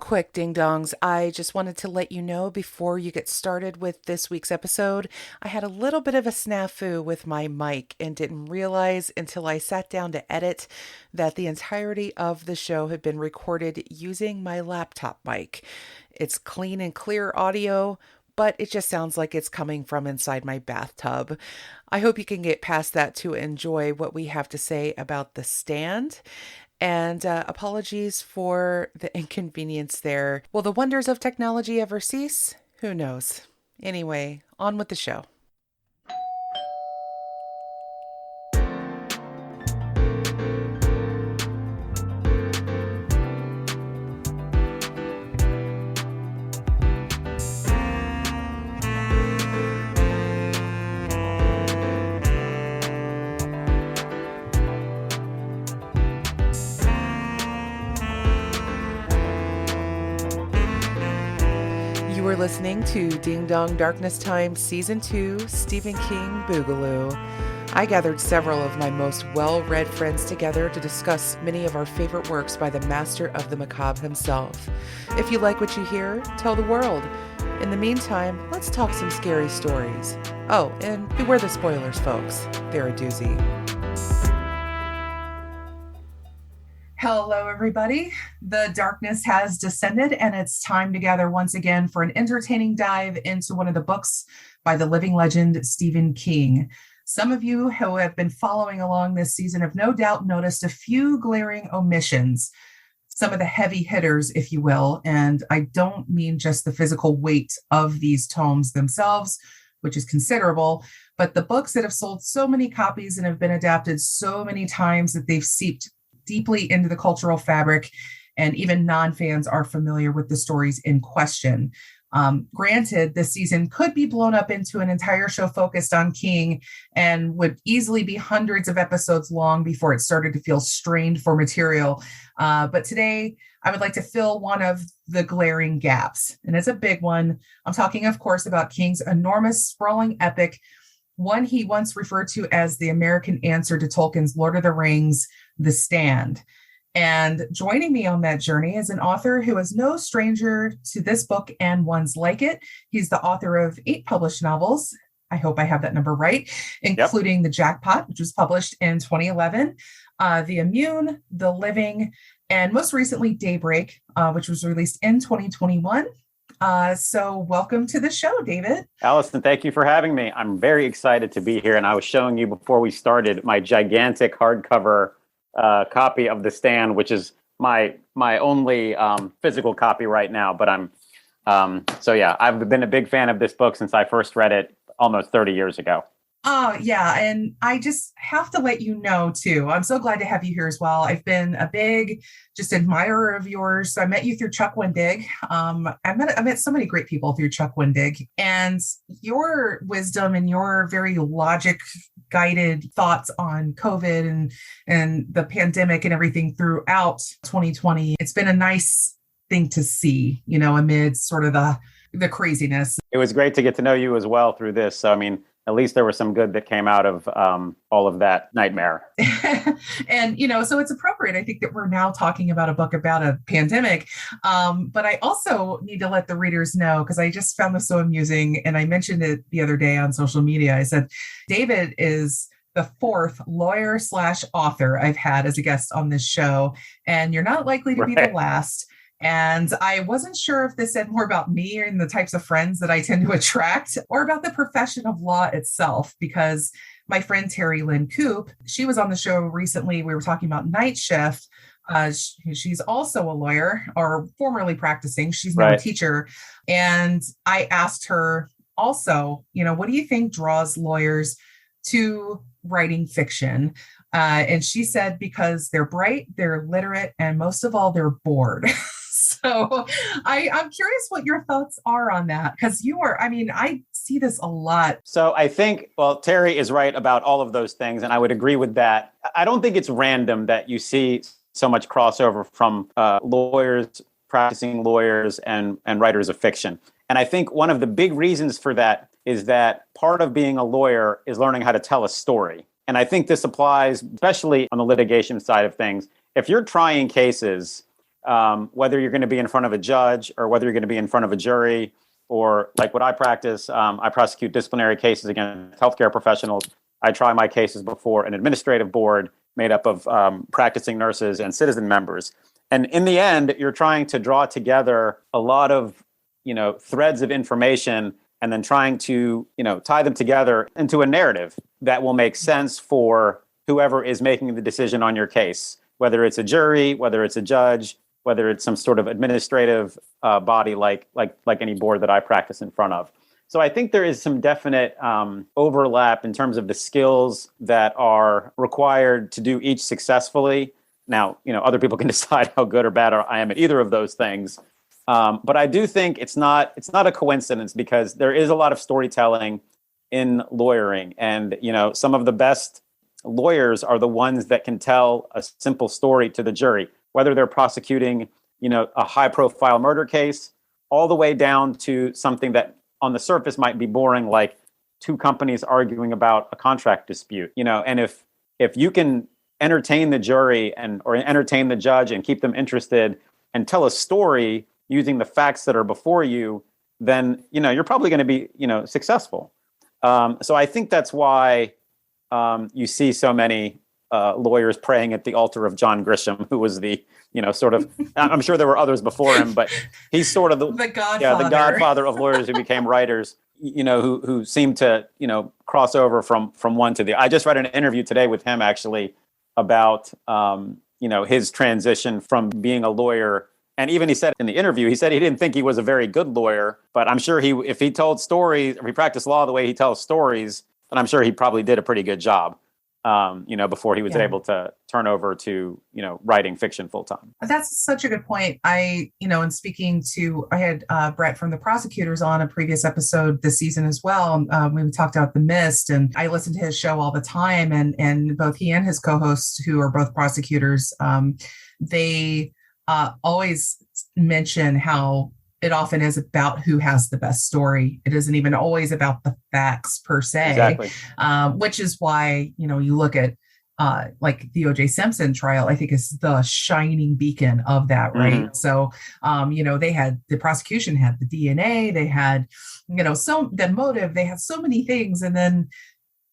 quick, ding dongs. I just wanted to let you know before you get started with this week's episode, I had a little bit of a snafu with my mic and didn't realize until I sat down to edit that the entirety of the show had been recorded using my laptop mic. It's clean and clear audio, but it just sounds like it's coming from inside my bathtub. I hope you can get past that to enjoy what we have to say about The Stand. And apologies for the inconvenience there. Will the wonders of technology ever cease? Who knows? Anyway, on with the show. You are listening to Ding Dong Darkness Time Season 2, Stephen King Boogaloo. I gathered several of my most well-read friends together to discuss many of our favorite works by the master of the macabre himself. If you like what you hear, tell the world. In the meantime, let's talk some scary stories. Oh, and beware the spoilers, folks. They're a doozy. Hello, everybody. The darkness has descended, and it's time to gather once again for an entertaining dive into one of the books by the living legend Stephen King. Some of you who have been following along this season have no doubt noticed a few glaring omissions, some of the heavy hitters, if you will, and I don't mean just the physical weight of these tomes themselves, which is considerable, but the books that have sold so many copies and have been adapted so many times that they've seeped deeply into the cultural fabric, and even non-fans are familiar with the stories in question. Granted, this season could be blown up into an entire show focused on King and would easily be hundreds of episodes long before it started to feel strained for material. But today, I would like to fill one of the glaring gaps, and it's a big one. I'm talking, of course, about King's enormous, sprawling epic, one he once referred to as the American answer to Tolkien's Lord of the Rings, The Stand. And joining me on that journey is an author who is no stranger to this book and ones like it. He's the author of 8 published novels. I hope I have that number right, including The Jackpot, which was published in 2011, The Immune, The Living, and most recently Daybreak, which was released in 2021. So welcome to the show, David. Allison, thank you for having me. I'm very excited to be here. And I was showing you before we started my gigantic hardcover copy of The Stand, which is my only physical copy right now. But I've been a big fan of this book since I first read it almost 30 years ago. Oh, yeah. And I just have to let you know, too, I'm so glad to have you here as well. I've been a big just admirer of yours. I met you through Chuck Wendig. I met so many great people through Chuck Wendig. And your wisdom and your very logic guided thoughts on COVID and the pandemic and everything throughout 2020. It's been a nice thing to see, amid sort of the craziness. It was great to get to know you as well through this. So, at least there was some good that came out of all of that nightmare. And, so it's appropriate. I think that we're now talking about a book about a pandemic. But I also need to let the readers know, because I just found this so amusing. And I mentioned it the other day on social media. I said, David is the 4th lawyer/author I've had as a guest on this show. And you're not likely to be the last. And I wasn't sure if this said more about me and the types of friends that I tend to attract, or about the profession of law itself, because my friend Terry Lynn Coop, she was on the show recently. We were talking about Night Shift. She's also a lawyer, or formerly practicing. She's now a teacher. And I asked her also, what do you think draws lawyers to writing fiction? And she said, because they're bright, they're literate, and most of all, they're bored. So I'm curious what your thoughts are on that, because I see this a lot. So I think, Terry is right about all of those things, and I would agree with that. I don't think it's random that you see so much crossover from lawyers, practicing lawyers, and writers of fiction. And I think one of the big reasons for that is that part of being a lawyer is learning how to tell a story. And I think this applies especially on the litigation side of things. If you're trying cases, whether you're going to be in front of a judge or whether you're going to be in front of a jury, or like what I practice, I prosecute disciplinary cases against healthcare professionals. I try my cases before an administrative board made up of practicing nurses and citizen members. And in the end, you're trying to draw together a lot of, threads of information and then trying to, tie them together into a narrative that will make sense for whoever is making the decision on your case, whether it's a jury, whether it's a judge, whether it's some sort of administrative body like any board that I practice in front of. So I think there is some definite overlap in terms of the skills that are required to do each successfully. Now, other people can decide how good or bad I am at either of those things. But I do think it's not a coincidence, because there is a lot of storytelling in lawyering. And, some of the best lawyers are the ones that can tell a simple story to the jury, whether they're prosecuting, a high profile murder case, all the way down to something that on the surface might be boring, like two companies arguing about a contract dispute, and if you can entertain the jury or entertain the judge and keep them interested and tell a story using the facts that are before you, then, you're probably going to be, successful. So I think that's why you see so many lawyers praying at the altar of John Grisham, who was the, sort of, I'm sure there were others before him, but he's sort of the godfather. The godfather of lawyers who became writers, who seem to, cross over from one to the. I just read an interview today with him actually about, his transition from being a lawyer. And even he said in the interview, he said he didn't think he was a very good lawyer, but I'm sure if he told stories, if he practiced law the way he tells stories, then I'm sure he probably did a pretty good job, before he was able to turn over to, writing fiction full time. That's such a good point. In speaking to, I had Brett from the Prosecutors on a previous episode this season as well. We talked about The Mist, and I listened to his show all the time, and both he and his co-hosts, who are both prosecutors, they always mention how it often is about who has the best story. It isn't even always about the facts per se, exactly. Which is why, you look at like the O.J. Simpson trial, I think is the shining beacon of that, right? Mm-hmm. So, the prosecution had the DNA, they had, the motive, they had so many things. And then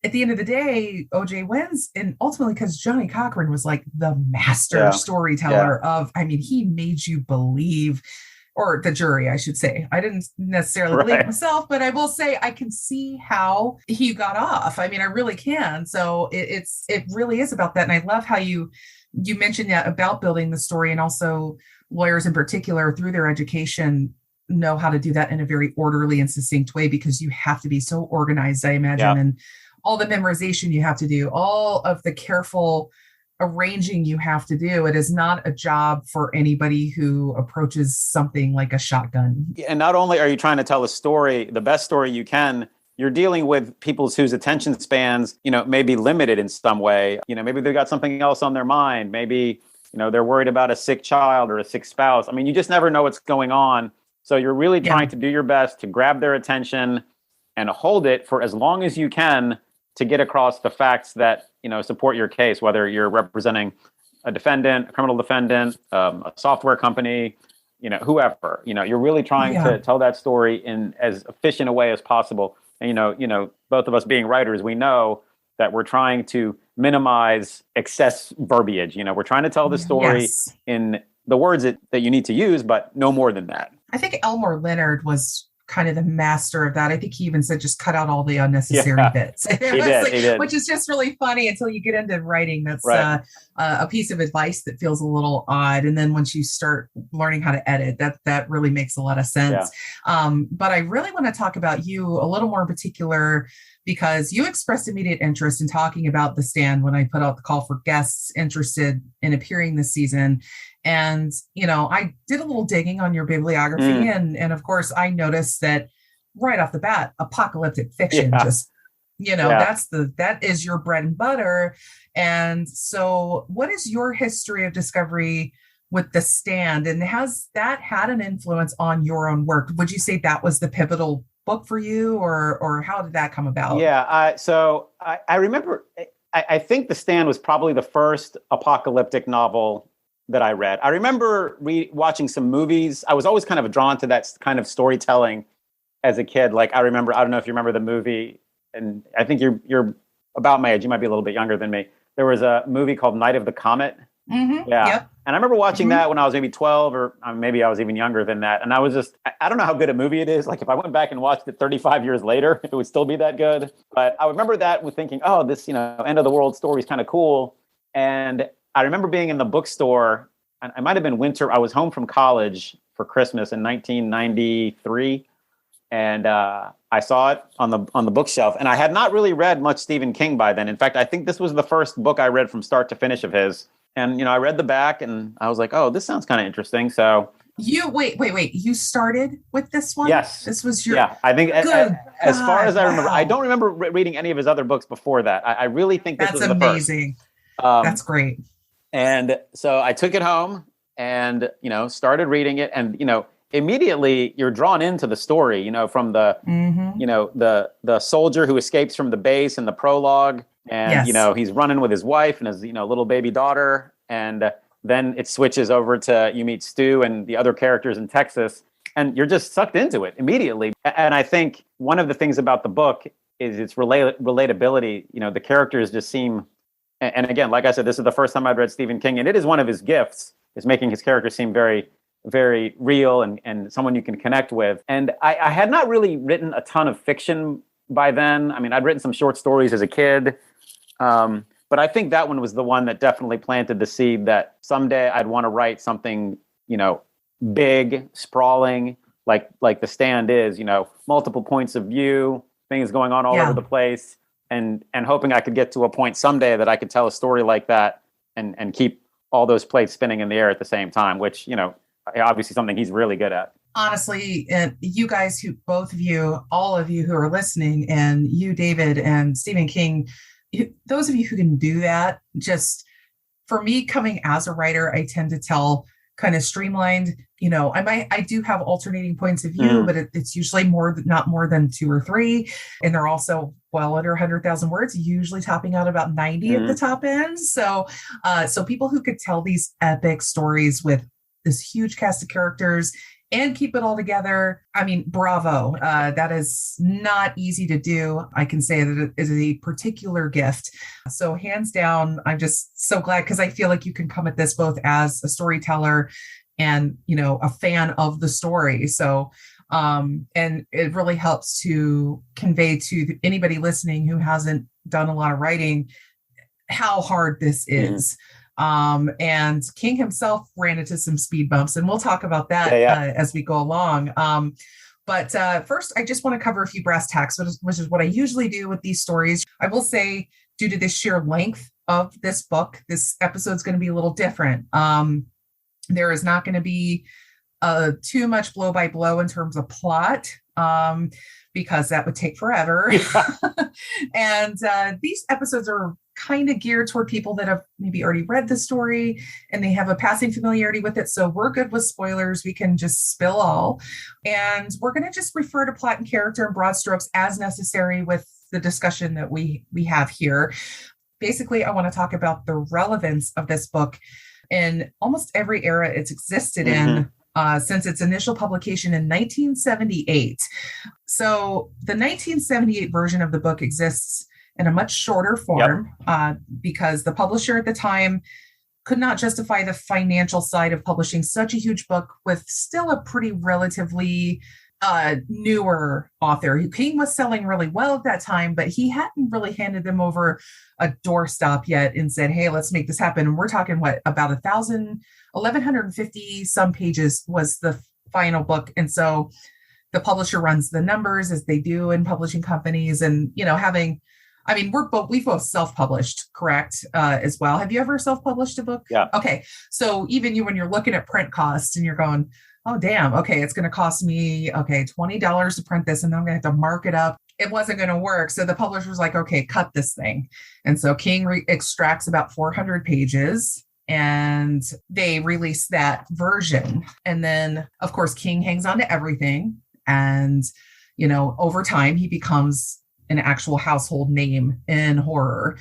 at the end of the day, OJ wins, and ultimately because Johnny Cochran was like the master storyteller of, he made you believe, or the jury, I should say. I didn't necessarily believe it myself, but I will say I can see how he got off. I really can. So it really is about that. And I love how you mentioned that about building the story, and also lawyers in particular through their education know how to do that in a very orderly and succinct way, because you have to be so organized, I imagine, and all the memorization you have to do, all of the careful arranging you have to do. It is not a job for anybody who approaches something like a shotgun. And not only are you trying to tell a story, the best story you can, you're dealing with people whose attention spans, may be limited in some way. Maybe they've got something else on their mind. Maybe, they're worried about a sick child or a sick spouse. You just never know what's going on. So you're really trying to do your best to grab their attention and hold it for as long as you can to get across the facts that, support your case, whether you're representing a defendant, a criminal defendant, a software company, whoever. You're really trying to tell that story in as efficient a way as possible. And, both of us being writers, we know that we're trying to minimize excess verbiage. We're trying to tell the story in the words that you need to use, but no more than that. I think Elmore Leonard was kind of the master of that. I think he even said, just cut out all the unnecessary bits. He did. Which is just really funny until you get into writing. That's a piece of advice that feels a little odd. And then once you start learning how to edit, that really makes a lot of sense. But I really want to talk about you a little more in particular, because you expressed immediate interest in talking about The Stand when I put out the call for guests interested in appearing this season. And, I did a little digging on your bibliography, and of course I noticed that right off the bat, apocalyptic fiction, that is your bread and butter. And so what is your history of discovery with The Stand, and has that had an influence on your own work? Would you say that was the pivotal book for you, or how did that come about? So I remember, I think The Stand was probably the first apocalyptic novel that I read. I remember watching some movies. I was always kind of drawn to that kind of storytelling as a kid. Like I don't know if you remember the movie, and I think you're about my age. You might be a little bit younger than me. There was a movie called Night of the Comet. Mm-hmm. Yeah. Yep. And I remember watching that when I was maybe 12 or maybe I was even younger than that. And I was just, I don't know how good a movie it is. Like if I went back and watched it 35 years later, it would still be that good. But I remember that with thinking, oh, this, end of the world story is kind of cool. And I remember being in the bookstore, and I might have been winter. I was home from college for Christmas in 1993. And I saw it on the bookshelf. And I had not really read much Stephen King by then. In fact, I think this was the first book I read from start to finish of his. And, I read the back and I was like, oh, this sounds kind of interesting. So wait. You started with this one? Yes. This was your... Yeah, I think as far as I remember, I don't remember reading any of his other books before that. I really think this was the first. That's amazing. That's great. And so I took it home and, started reading it. And, immediately you're drawn into the story, from the, the soldier who escapes from the base in the prologue. And, yes. He's running with his wife and his, little baby daughter. And then it switches over to you meet Stu and the other characters in Texas. And you're just sucked into it immediately. And I think one of the things about the book is its relatability. The characters just seem, and again, like I said, this is the first time I've read Stephen King. And it is one of his gifts, is making his characters seem very, very real and someone you can connect with. And I had not really written a ton of fiction by then. I mean, I'd written some short stories as a kid. But I think that one was the one that definitely planted the seed that someday I'd want to write something, big, sprawling, like The Stand is, multiple points of view, things going on all over the place, and hoping I could get to a point someday that I could tell a story like that and keep all those plates spinning in the air at the same time, which, obviously something he's really good at. Honestly, and you guys both of you, all of you who are listening, and you, David, and Stephen King, those of you who can do that, just for me coming as a writer, I tend to tell kind of streamlined, I do have alternating points of view, but it's usually not more than 2 or 3. And they're also well under 100,000 words, usually topping out about 90 at the top end. So people who could tell these epic stories with this huge cast of characters and keep it all together, I mean, bravo. That is not easy to do. I can say that it is a particular gift. So hands down, I'm just so glad, because I feel like you can come at this both as a storyteller and, a fan of the story. So, and it really helps to convey to anybody listening who hasn't done a lot of writing how hard this is. And King himself ran into some speed bumps, and we'll talk about that as we go along. But first, I just want to cover a few brass tacks, which is what I usually do with these stories. I will say, due to the sheer length of this book, this episode is going to be a little different. There is not going to be too much blow by blow in terms of plot, because that would take forever. And these episodes are kind of geared toward people that have maybe already read the story and they have a passing familiarity with it. So we're good with spoilers. We can just spill all. And we're going to just refer to plot and character in broad strokes as necessary with the discussion that we have here. Basically, I want to talk about the relevance of this book in almost every era it's existed in. Since its initial publication in 1978. So the 1978 version of the book exists in a much shorter form because the publisher at the time could not justify the financial side of publishing such a huge book with still a pretty relatively newer author. King was selling really well at that time, but he hadn't really handed them over a doorstop yet and said, hey, let's make this happen. And we're talking about 1,150 some pages was the final book. And so the publisher runs the numbers as they do in publishing companies, and, we've both self-published, correct, as well. Have you ever self-published a book? Yeah. Okay. So even when you're looking at print costs and you're going, oh, damn, okay, it's going to cost me, $20 to print this, and then I'm going to have to mark it up. It wasn't going to work. So the publisher was like, okay, cut this thing. And so King extracts about 400 pages and they release that version. And then, of course, King hangs on to everything. And, over time, he becomes an actual household name in horror.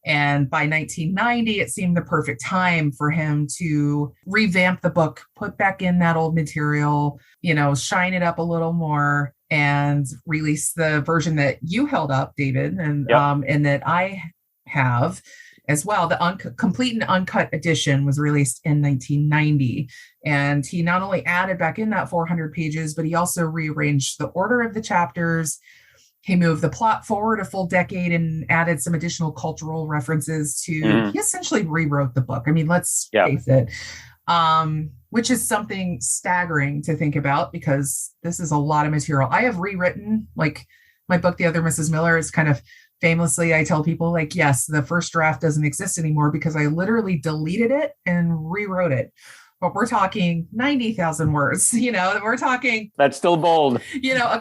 And by 1990, it seemed the perfect time for him to revamp the book, put back in that old material, shine it up a little more, and release the version that you held up, David, and that I have as well. The complete and uncut edition was released in 1990. And he not only added back in that 400 pages, but he also rearranged the order of the chapters. He moved the plot forward a full decade and added some additional cultural references to, he essentially rewrote the book. I mean, let's face it, which is something staggering to think about because this is a lot of material. I have rewritten, like my book, The Other Mrs. Miller, is kind of famously, I tell people like, yes, the first draft doesn't exist anymore because I literally deleted it and rewrote it. But we're talking 90,000 words, we're talking. That's still bold. A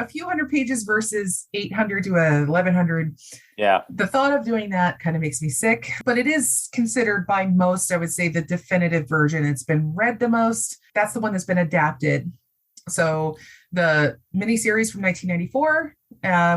few hundred pages versus 800 to 1100. Yeah. The thought of doing that kind of makes me sick, but it is considered by most, I would say, the definitive version. It's been read the most. That's the one that's been adapted. So the miniseries from 1994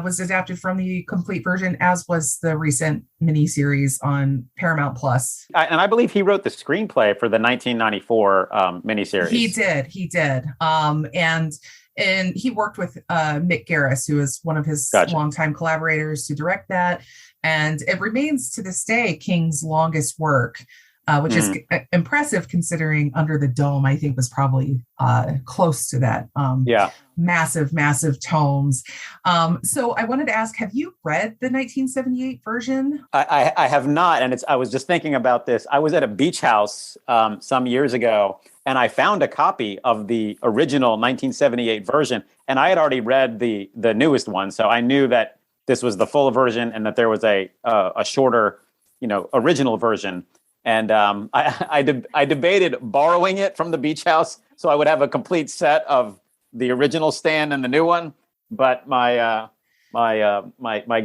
was adapted from the complete version, as was the recent miniseries on Paramount Plus. And I believe he wrote the screenplay for the 1994 miniseries. He did. And he worked with Mick Garris, who is one of his longtime collaborators, to direct that. And it remains to this day King's longest work. Which is impressive considering Under the Dome, I think, was probably close to that. Massive tomes. So I wanted to ask, have you read the 1978 version? I have not. And I was just thinking about this. I was at a beach house some years ago, and I found a copy of the original 1978 version. And I had already read the newest one. So I knew that this was the full version and that there was a shorter, original version. And I debated borrowing it from the beach house so I would have a complete set of the original Stan and the new one. But my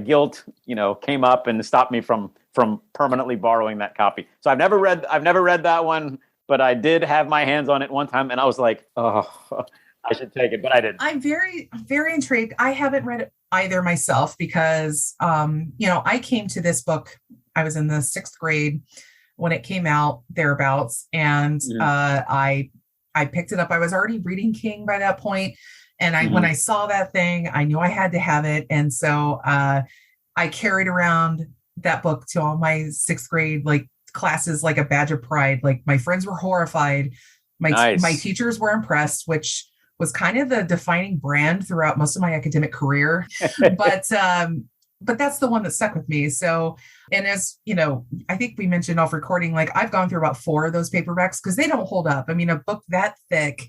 guilt, came up and stopped me from permanently borrowing that copy. So I've never read that one, but I did have my hands on it one time, and I was like, oh, I should take it, but I didn't. I'm very, very intrigued. I haven't read it either myself because, I came to this book. I was in the 6th grade when it came out, thereabouts. And I picked it up. I was already reading King by that point. And when I saw that thing, I knew I had to have it. And so I carried around that book to all my 6th grade classes like a badge of pride. Like my friends were horrified. My teachers were impressed, which was kind of the defining brand throughout most of my academic career. But that's the one that stuck with me. So, and as I think we mentioned off recording, I've gone through about 4 of those paperbacks because they don't hold up. I mean, a book that thick,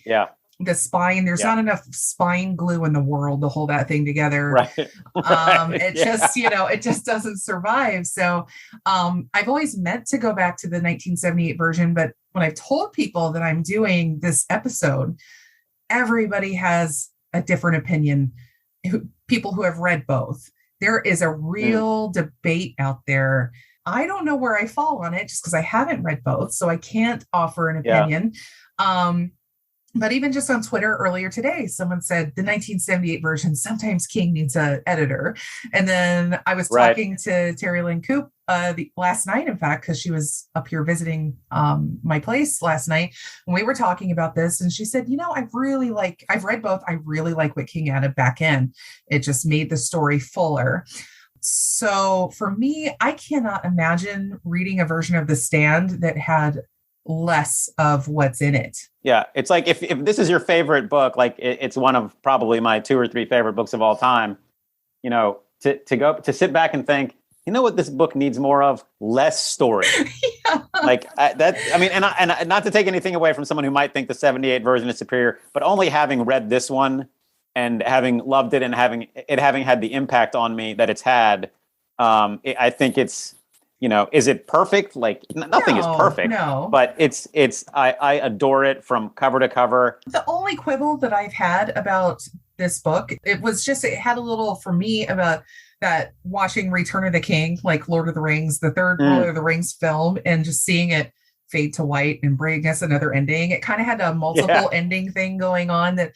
the spine, there's not enough spine glue in the world to hold that thing together. Right. It just doesn't survive. So I've always meant to go back to the 1978 version, but when I've told people that I'm doing this episode, everybody has a different opinion. People who have read both. There is a real debate out there. I don't know where I fall on it just because I haven't read both, so I can't offer an opinion. But even just on Twitter earlier today, someone said the 1978 version, sometimes King needs an editor. And then I was talking to Terry Lynn Coop last night, in fact, because she was up here visiting my place last night. And we were talking about this. And she said, I've read both. I really like what King added back in. It just made the story fuller. So for me, I cannot imagine reading a version of The Stand that had less of what's in it. Yeah, it's like if this is your favorite book, it's one of probably my 2 or 3 favorite books of all time, to sit back and think, what this book needs more of? Less story. And not to take anything away from someone who might think the 78 version is superior, but only having read this one and having loved it and having had the impact on me that it's had, I think it's, is it perfect? Nothing is perfect. No. But I adore it from cover to cover. The only quibble that I've had about this book, it had a little for me about that watching Return of the King, like Lord of the Rings, the third Lord of the Rings film, and just seeing it fade to white and bring us another ending. It kind of had a multiple ending thing going on that,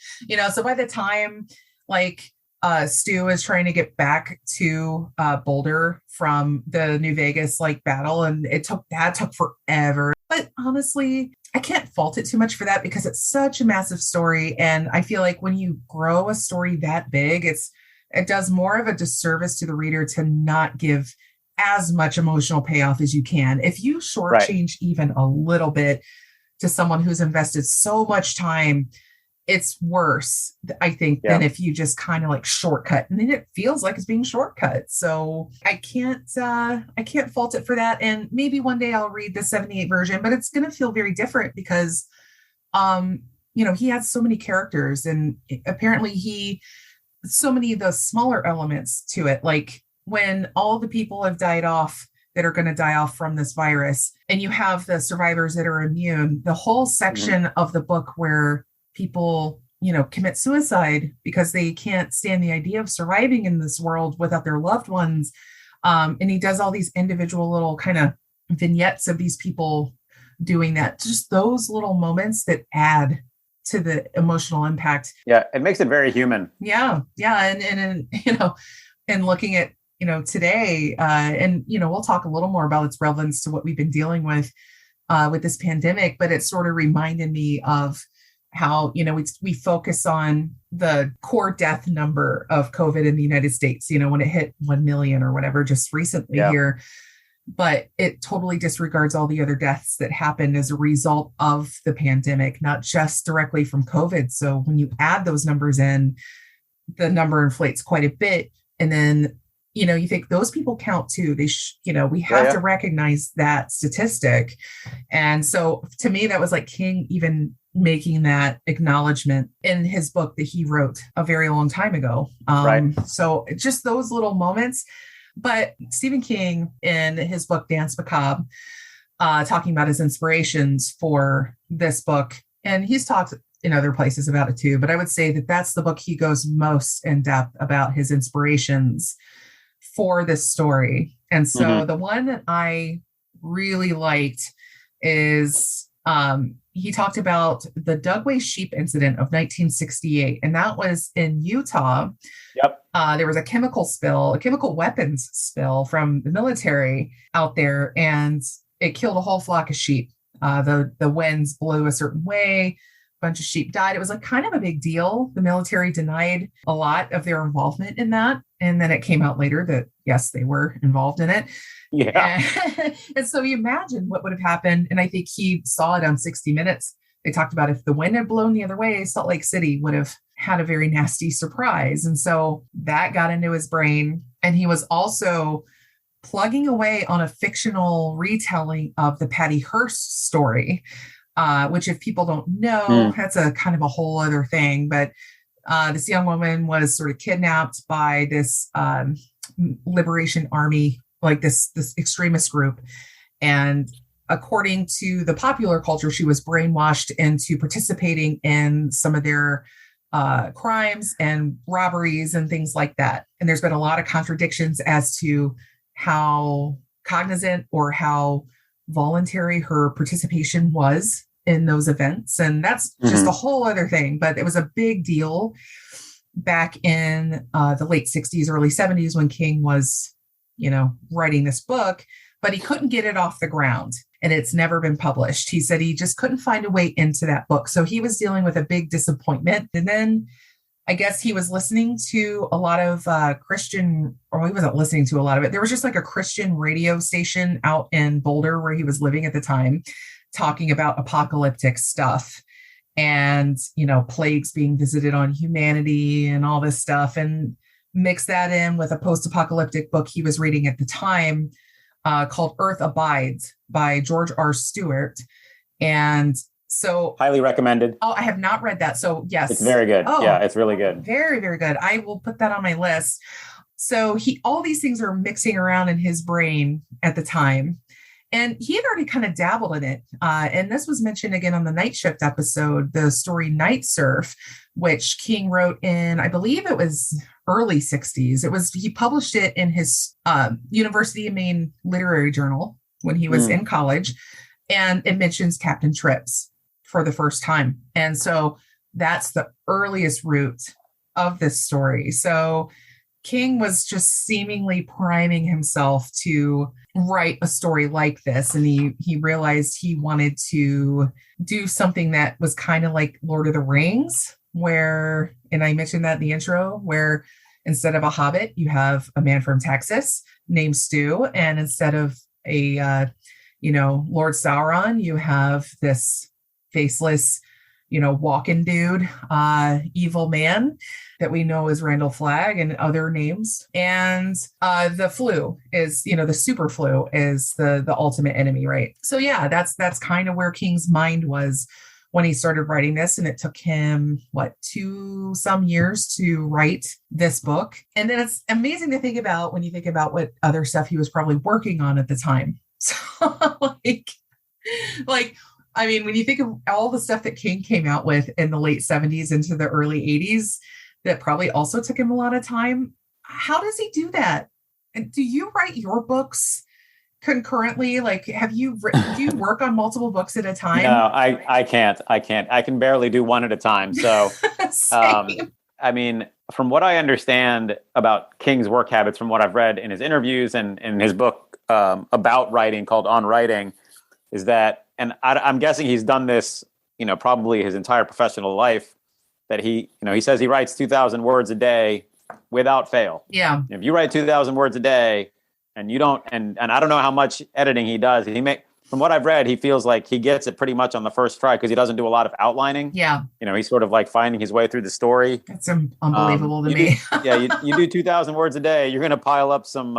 so by the time Stu is trying to get back to Boulder from the New Vegas like battle, and it took forever. But honestly, I can't fault it too much for that because it's such a massive story, and I feel like when you grow a story that big, it does more of a disservice to the reader to not give as much emotional payoff as you can. If you shortchange even a little bit to someone who's invested so much time, it's worse, I think, than if you just kind of like shortcut, and then it feels like it's being shortcut. So I can't fault it for that. And maybe one day I'll read the 78 version, but it's going to feel very different because, he had so many characters, and apparently so many of the smaller elements to it, like when all the people have died off that are going to die off from this virus, and you have the survivors that are immune, the whole section of the book where people, commit suicide because they can't stand the idea of surviving in this world without their loved ones. And he does all these individual little kind of vignettes of these people doing that. Just those little moments that add to the emotional impact. Yeah, it makes it very human. Yeah. And looking at, today, and, we'll talk a little more about its relevance to what we've been dealing with this pandemic, but it sort of reminded me of how, we focus on the core death number of COVID in the United States, when it hit 1 million or whatever, just recently here, but it totally disregards all the other deaths that happened as a result of the pandemic, not just directly from COVID. So when you add those numbers in, the number inflates quite a bit. And then, you think those people count too. We have to recognize that statistic. And so to me, that was like King even making that acknowledgement in his book that he wrote a very long time ago. So just those little moments. But Stephen King, in his book, Dance Macabre, talking about his inspirations for this book, and he's talked in other places about it too, but I would say that that's the book he goes most in depth about his inspirations for this story. And so the one that I really liked is he talked about the Dugway sheep incident of 1968, and that was in Utah. There was a chemical weapons spill from the military out there, and it killed a whole flock of sheep. The winds blew a certain way. A bunch of sheep died. It was like kind of a big deal. The military denied a lot of their involvement in that. And then it came out later that, yes, they were involved in it. Yeah. And so you imagine what would have happened. And I think he saw it on 60 Minutes. They talked about if the wind had blown the other way, Salt Lake City would have had a very nasty surprise. And so that got into his brain. And he was also plugging away on a fictional retelling of the Patty Hearst story, which if people don't know, that's a kind of a whole other thing. But this young woman was sort of kidnapped by this liberation army, like this extremist group. And according to the popular culture, she was brainwashed into participating in some of their crimes and robberies and things like that. And there's been a lot of contradictions as to how cognizant or how voluntary her participation was in those events. And that's just a whole other thing. But it was a big deal back in the late 60s, early 70s when King was, writing this book, but he couldn't get it off the ground. And it's never been published. He said he just couldn't find a way into that book. So he was dealing with a big disappointment. And then I guess he was listening to a lot of Christian, or he wasn't listening to a lot of it. There was just like a Christian radio station out in Boulder where he was living at the time, talking about apocalyptic stuff and, plagues being visited on humanity and all this stuff, and mix that in with a post-apocalyptic book he was reading at the time called Earth Abides by George R. Stewart. And so highly recommended. Oh, I have not read that. So yes. It's very good. Oh, yeah, it's really good. Very, very good. I will put that on my list. So all these things are mixing around in his brain at the time. And he had already kind of dabbled in it. And this was mentioned again on the Night Shift episode, the story Night Surf, which King wrote in, I believe it was early 60s. He published it in his University of Maine literary journal when he was in college. And it mentions Captain Trips for the first time. And so that's the earliest root of this story. So King was just seemingly priming himself to write a story like this. And he realized he wanted to do something that was kind of like Lord of the Rings, where, and I mentioned that in the intro, where instead of a hobbit, you have a man from Texas named Stu. And instead of a, Lord Sauron, you have this faceless, walking dude, evil man that we know as Randall Flagg and other names. And the flu is, the super flu is the ultimate enemy, right? So yeah, that's kind of where King's mind was when he started writing this. And it took him, 2 some years to write this book. And then it's amazing to think about when you think about what other stuff he was probably working on at the time. So I mean, when you think of all the stuff that King came out with in the late 70s into the early 80s, that probably also took him a lot of time. How does he do that? And do you write your books concurrently? Like, do you work on multiple books at a time? No, I can't. I can barely do one at a time. So, I mean, from what I understand about King's work habits, from what I've read in his interviews and in his book about writing called On Writing, is that, and I'm guessing he's done this, probably his entire professional life, that he says he writes 2,000 words a day without fail. Yeah. If you write 2,000 words a day and you don't, and I don't know how much editing he does, from what I've read, he feels like he gets it pretty much on the first try because he doesn't do a lot of outlining. Yeah. He's sort of like finding his way through the story. That's unbelievable to me. You do 2,000 words a day, you're going to pile up some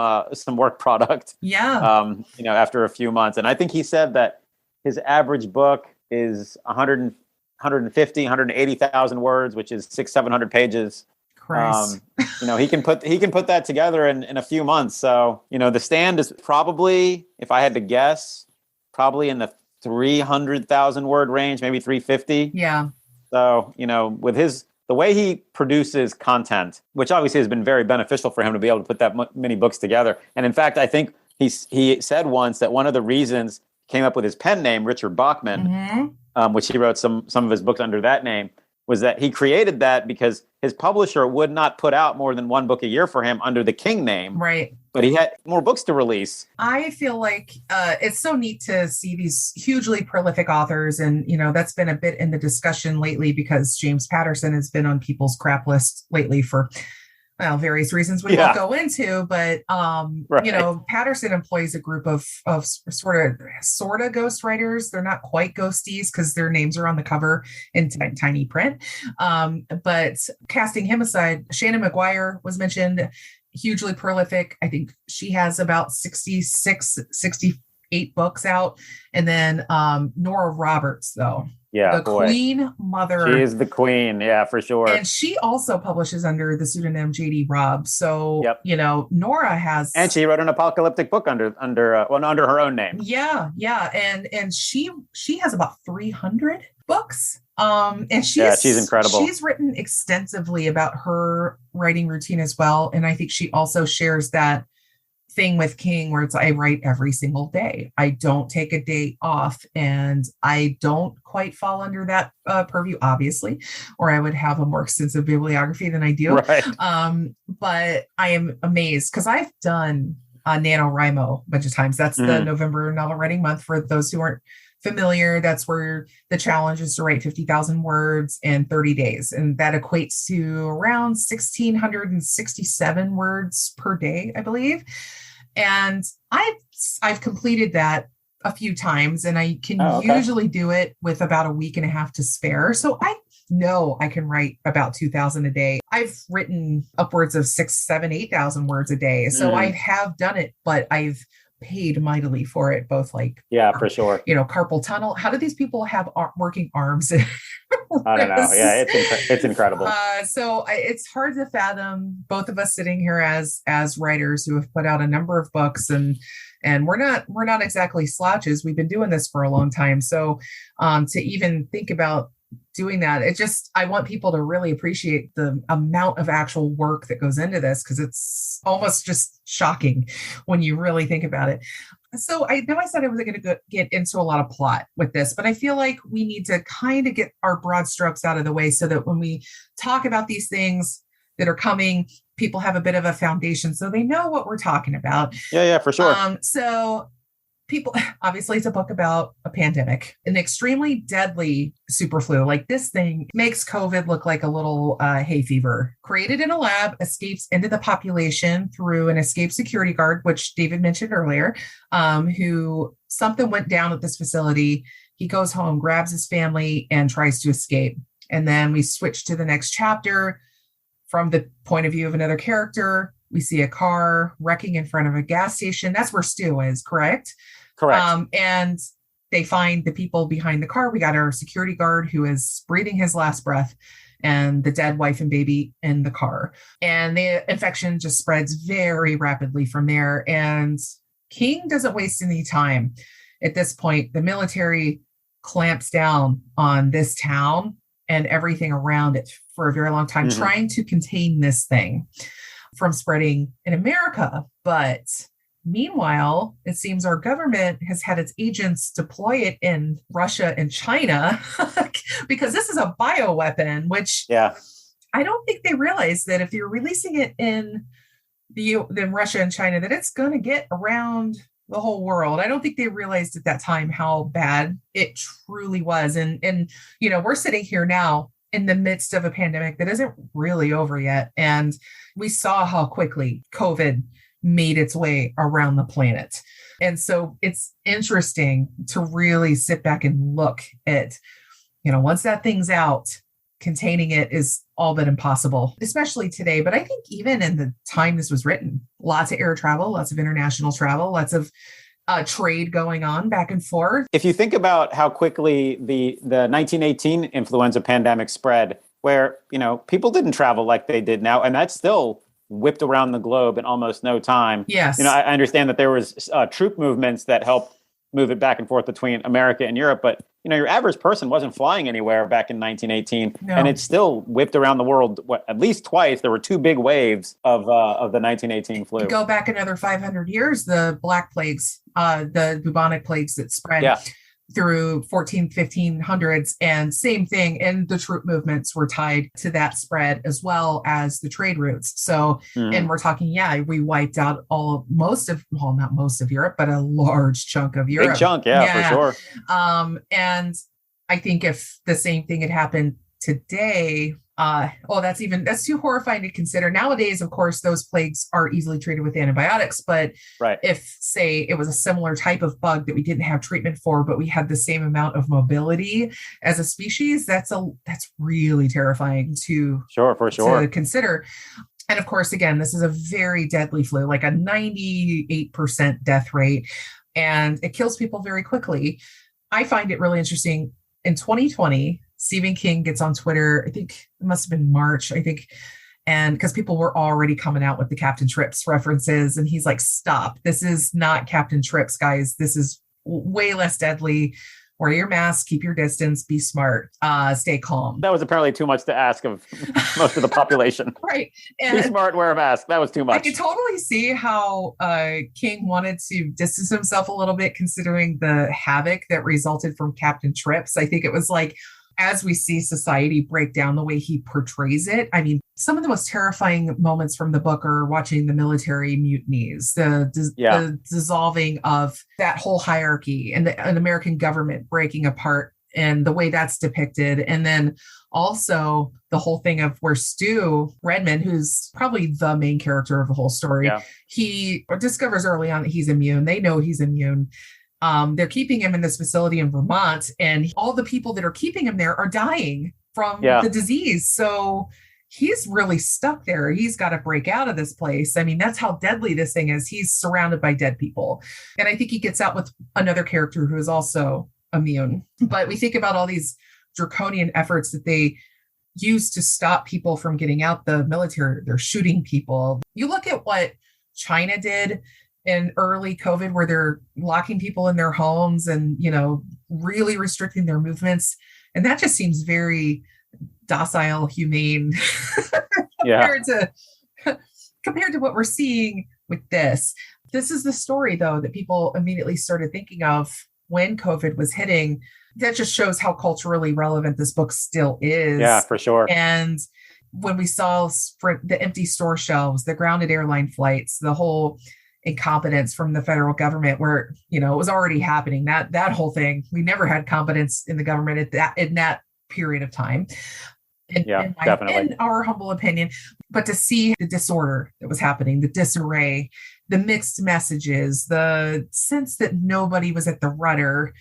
work product. Yeah. After a few months. And I think he said that his average book is 150, 180,000 words, which is 600-700 pages. Christ. He can put that together in a few months. So, The Stand is probably, if I had to guess, probably in the 300,000 word range, maybe 350. Yeah. So, with the way he produces content, which obviously has been very beneficial for him to be able to put that many books together. And in fact, I think he said once that one of the reasons he came up with his pen name, Richard Bachman, which he wrote some of his books under that name, was that he created that because his publisher would not put out more than one book a year for him under the King name. Right. But he had more books to release. I feel like it's so neat to see these hugely prolific authors. And, that's been a bit in the discussion lately because James Patterson has been on people's crap list lately for various reasons we won't go into. But, right. Patterson employs a group of sort of ghostwriters. They're not quite ghosties because their names are on the cover in tiny print. But casting him aside, Shannon McGuire was mentioned. Hugely prolific. I think she has about 68 books out. And then Nora Roberts, though. Yeah, the Queen Mother. She is the queen, yeah, for sure. And she also publishes under the pseudonym J.D. Robb. So, Nora has... And she wrote an apocalyptic book under her own name. Yeah. And she has about 300 books. And she's incredible. She's written extensively about her writing routine as well. And I think she also shares that thing with King where I write every single day. I don't take a day off, and I don't quite fall under that purview, obviously, or I would have a more extensive bibliography than I do. Right. But I am amazed because I've done NaNoWriMo a bunch of times. That's the November novel writing month. For those who aren't familiar, that's where the challenge is to write 50,000 words in 30 days. And that equates to around 1,667 words per day, I believe. And I've completed that a few times, and I can usually do it with about a week and a half to spare. So I know I can write about 2,000 a day. I've written upwards of 6,000, 7,000, 8,000 words a day. So I have done it, but I've paid mightily for it, both for sure. Carpal tunnel. How do these people have working arms? I don't know. Yeah, it's incredible. So it's hard to fathom, both of us sitting here as writers who have put out a number of books, and we're not exactly slouches. We've been doing this for a long time. So to even think about doing that, I want people to really appreciate the amount of actual work that goes into this, because it's almost just shocking when you really think about it. So I know I said I wasn't going to get into a lot of plot with this, but I feel like we need to kind of get our broad strokes out of the way so that when we talk about these things, that are coming, people have a bit of a foundation, so they know what we're talking about. Yeah, for sure. So people, obviously it's a book about a pandemic, an extremely deadly super flu. Like this thing makes COVID look like a little hay fever. Created in a lab, escapes into the population through an escaped security guard, which David mentioned earlier, who something went down at this facility. He goes home, grabs his family, and tries to escape. And then we switch to the next chapter. From the point of view of another character, we see a car wrecking in front of a gas station. That's where Stu is, correct? Correct. And they find the people behind the car. We got our security guard who is breathing his last breath, and the dead wife and baby in the car. And the infection just spreads very rapidly from there. And King doesn't waste any time. At this point, the military clamps down on this town and everything around it for a very long time, trying to contain this thing from spreading in America. But meanwhile, it seems our government has had its agents deploy it in Russia and China because this is a bioweapon, which I don't think they realize that if you're releasing it in Russia and China, that it's going to get around the whole world. I don't think they realized at that time how bad it truly was. And we're sitting here now in the midst of a pandemic that isn't really over yet. And we saw how quickly COVID made its way around the planet. And so it's interesting to really sit back and look at, once that thing's out, containing it is all but impossible, especially today. But I think even in the time this was written, lots of air travel, lots of international travel, lots of trade going on back and forth. If you think about how quickly the 1918 influenza pandemic spread, where, people didn't travel like they did now, and that's still whipped around the globe in almost no time. Yes. I understand that there was troop movements that helped move it back and forth between America and Europe, but your average person wasn't flying anywhere back in 1918, and it still whipped around the world at least twice. There were two big waves of the 1918 flu. You go back another 500 years, the Black Plagues, the bubonic plagues that spread through 1500s, and same thing. And the troop movements were tied to that spread as well as the trade routes. So, and we're talking, we wiped out not most of Europe, but a large chunk of Europe. Big chunk, for sure. And I think if the same thing had happened today, that's too horrifying to consider. Nowadays, of course, those plagues are easily treated with antibiotics. But if, say, it was a similar type of bug that we didn't have treatment for, but we had the same amount of mobility as a species, that's really terrifying to consider. And of course, again, this is a very deadly flu, like a 98% death rate, and it kills people very quickly. I find it really interesting. In 2020, Stephen King gets on Twitter, I think it must have been March, and because people were already coming out with the Captain Trips references, and he's like, stop, this is not Captain Trips, guys. This is way less deadly. Wear your mask, keep your distance, be smart, stay calm. That was apparently too much to ask of most of the population. Right. And be smart, wear a mask. That was too much. I could totally see how King wanted to distance himself a little bit, considering the havoc that resulted from Captain Trips. I think it was like, as we see society break down the way he portrays it, I mean, some of the most terrifying moments from the book are watching the military mutinies, the dissolving of that whole hierarchy, and an American government breaking apart, and the way that's depicted. And then also the whole thing of where Stu Redmond, who's probably the main character of the whole story, he discovers early on that he's immune. They know he's immune. They're keeping him in this facility in Vermont, and all the people that are keeping him there are dying from the disease. So he's really stuck there. He's got to break out of this place. I mean, that's how deadly this thing is. He's surrounded by dead people. And I think he gets out with another character who is also immune. But we think about all these draconian efforts that they use to stop people from getting out. The military, they're shooting people. You look at what China did in early COVID, where they're locking people in their homes and, really restricting their movements. And that just seems very docile, humane compared to what we're seeing with this. This is the story, though, that people immediately started thinking of when COVID was hitting. That just shows how culturally relevant this book still is. Yeah, for sure. And when we saw the empty store shelves, the grounded airline flights, the whole incompetence from the federal government, where, it was already happening, that whole thing. We never had competence in the government in that period of time. Definitely. In our humble opinion. But to see the disorder that was happening, the disarray, the mixed messages, the sense that nobody was at the rudder.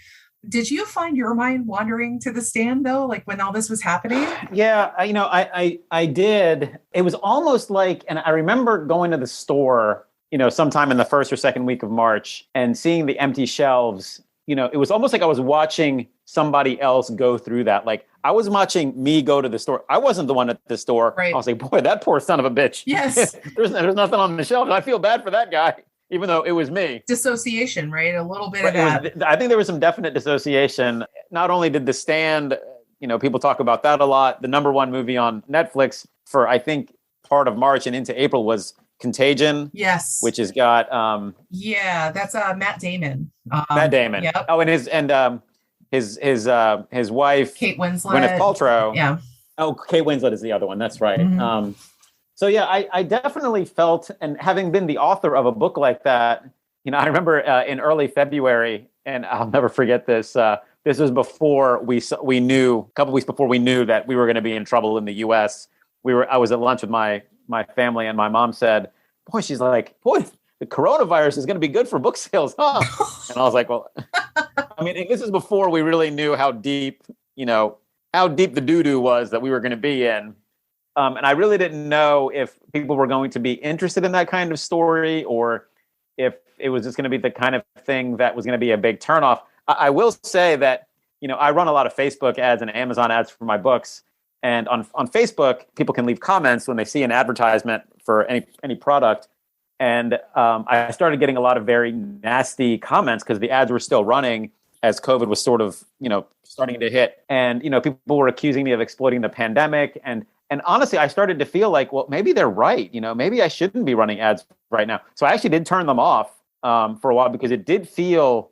Did you find your mind wandering to the stand, though, like when all this was happening? Yeah, I did. It was almost like, and I remember going to the store, sometime in the first or second week of March and seeing the empty shelves. It was almost like I was watching somebody else go through that. Like I was watching me go to the store. I wasn't the one at the store. Right. I was like, boy, that poor son of a bitch. Yes. there's nothing on the shelf. I feel bad for that guy, even though it was me. Dissociation, right? A little bit of that. I think there was some definite dissociation. Not only did The Stand, people talk about that a lot. The number one movie on Netflix for, I think, part of March and into April was Contagion. Yes. Which has got that's Matt Damon. Matt Damon. Yep. Oh, and his wife Kate Winslet. Gwyneth Paltrow. Yeah. Oh, Kate Winslet is the other one. That's right. Mm-hmm. So yeah, I definitely felt, and having been the author of a book like that, I remember in early February, and I'll never forget this. This was before we knew, a couple weeks before we knew that we were going to be in trouble in the U.S. I was at lunch with my family, and my mom said, she's like, the coronavirus is going to be good for book sales, huh? And I was like, well, I mean, this is before we really knew how deep the doo-doo was that we were going to be in. And I really didn't know if people were going to be interested in that kind of story, or if it was just going to be the kind of thing that was going to be a big turnoff. I will say that, I run a lot of Facebook ads and Amazon ads for my books. And on Facebook, people can leave comments when they see an advertisement for any product. And I started getting a lot of very nasty comments because the ads were still running as COVID was sort of, starting to hit. And, people were accusing me of exploiting the pandemic. And honestly, I started to feel like, well, maybe they're right. Maybe I shouldn't be running ads right now. So I actually did turn them off for a while, because it did feel,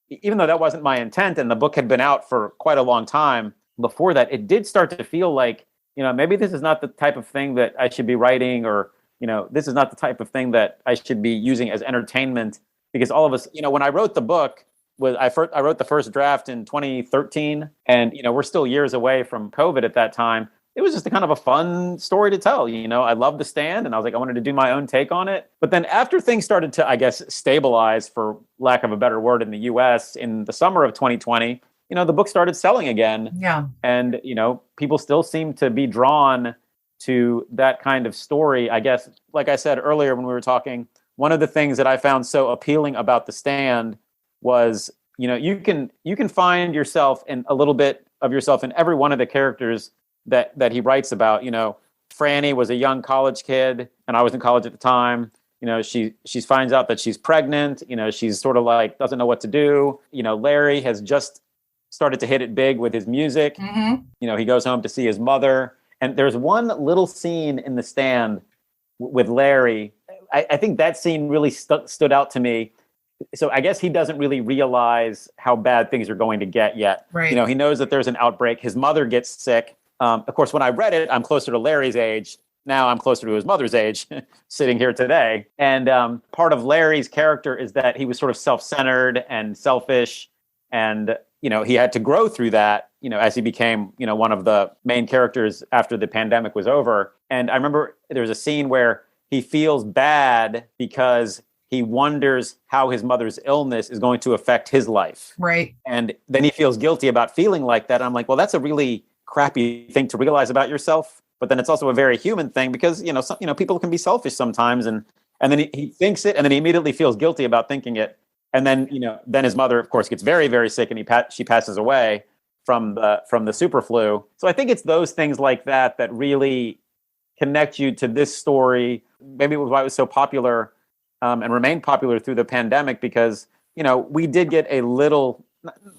even though that wasn't my intent and the book had been out for quite a long time before that, it did start to feel like, maybe this is not the type of thing that I should be writing, or, this is not the type of thing that I should be using as entertainment. Because all of us, when I wrote the book, I wrote the first draft in 2013, and, we're still years away from COVID at that time. It was just a kind of a fun story to tell. I loved The Stand, and I was like, I wanted to do my own take on it. But then after things started to, I guess, stabilize, for lack of a better word, in the US in the summer of 2020, the book started selling again. Yeah. And, people still seem to be drawn to that kind of story. I guess, like I said earlier when we were talking, one of the things that I found so appealing about The Stand was, you can find yourself in a little bit of yourself in every one of the characters that he writes about. Franny was a young college kid, and I was in college at the time. She finds out that she's pregnant. She's sort of like, doesn't know what to do. Larry has just started to hit it big with his music. Mm-hmm. He goes home to see his mother. And there's one little scene in The Stand with Larry. I think that scene really stood out to me. So I guess he doesn't really realize how bad things are going to get yet. Right. He knows that there's an outbreak. His mother gets sick. Of course, when I read it, I'm closer to Larry's age. Now I'm closer to his mother's age, sitting here today. And part of Larry's character is that he was sort of self-centered and selfish. And, he had to grow through that, as he became, one of the main characters after the pandemic was over. And I remember there's a scene where he feels bad because he wonders how his mother's illness is going to affect his life. Right. And then he feels guilty about feeling like that. And I'm like, well, that's a really crappy thing to realize about yourself. But then it's also a very human thing, because, people can be selfish sometimes. And then he thinks it, and then he immediately feels guilty about thinking it. And then, then his mother, of course, gets very, very sick, and she passes away from the super flu. So I think it's those things like that that really connect you to this story. Maybe it was why it was so popular and remained popular through the pandemic, because, we did get a little,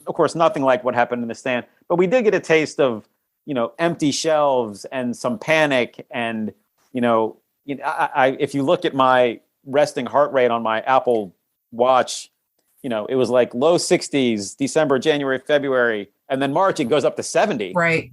of course, nothing like what happened in The Stand, but we did get a taste of, empty shelves and some panic. And, if you look at my resting heart rate on my Apple Watch, it was like low 60s, December, January, February, and then March, it goes up to 70. Right.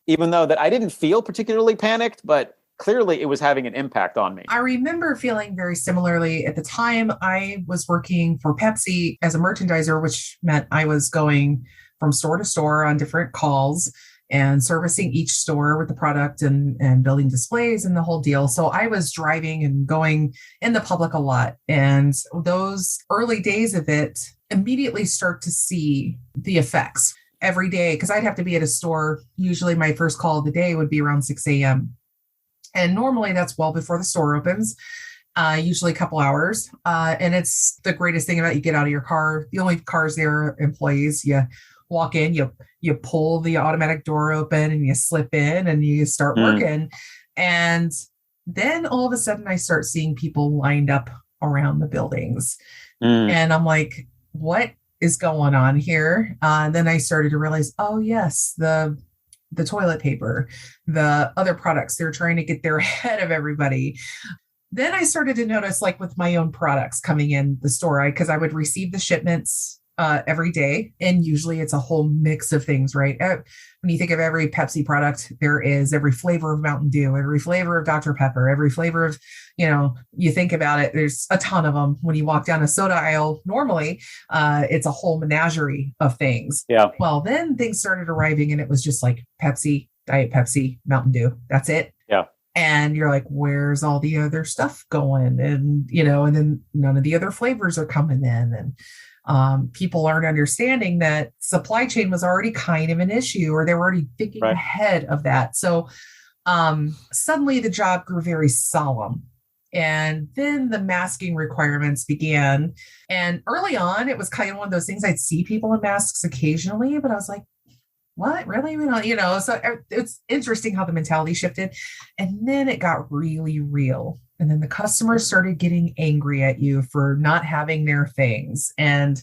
even though that I didn't feel particularly panicked, but clearly it was having an impact on me. I remember feeling very similarly. At the time, I was working for Pepsi as a merchandiser, which meant I was going from store to store on different calls and servicing each store with the product and building displays and the whole deal. So I was driving and going in the public a lot. And those early days of it immediately start to see the effects every day, because I'd have to be at a store. Usually my first call of the day would be around 6 a.m. And normally that's well before the store opens, usually a couple hours. And it's the greatest thing about it. You get out of your car. The only cars there are employees. You walk in, you pull the automatic door open and you slip in and you start working. And then all of a sudden I start seeing people lined up around the buildings. And I'm like, what is going on here? And then I started to realize, oh yes, the toilet paper, the other products, they're trying to get there ahead of everybody. Then I started to notice, like with my own products coming in the store, because I would receive the shipments every day. And usually it's a whole mix of things, right? When you think of every Pepsi product, there is every flavor of Mountain Dew, every flavor of Dr. Pepper, every flavor of, you think about it, there's a ton of them. When you walk down a soda aisle, normally it's a whole menagerie of things. Yeah. Well, then things started arriving and it was just like Pepsi, Diet Pepsi, Mountain Dew. That's it. Yeah. And you're like, where's all the other stuff going? And, and then none of the other flavors are coming in. And people aren't understanding that supply chain was already kind of an issue, or they were already thinking ahead of that. So suddenly the job grew very solemn. And then the masking requirements began. And early on, it was kind of one of those things. I'd see people in masks occasionally, but I was like, what? Really? So it's interesting how the mentality shifted. And then it got really real. And then the customers started getting angry at you for not having their things. And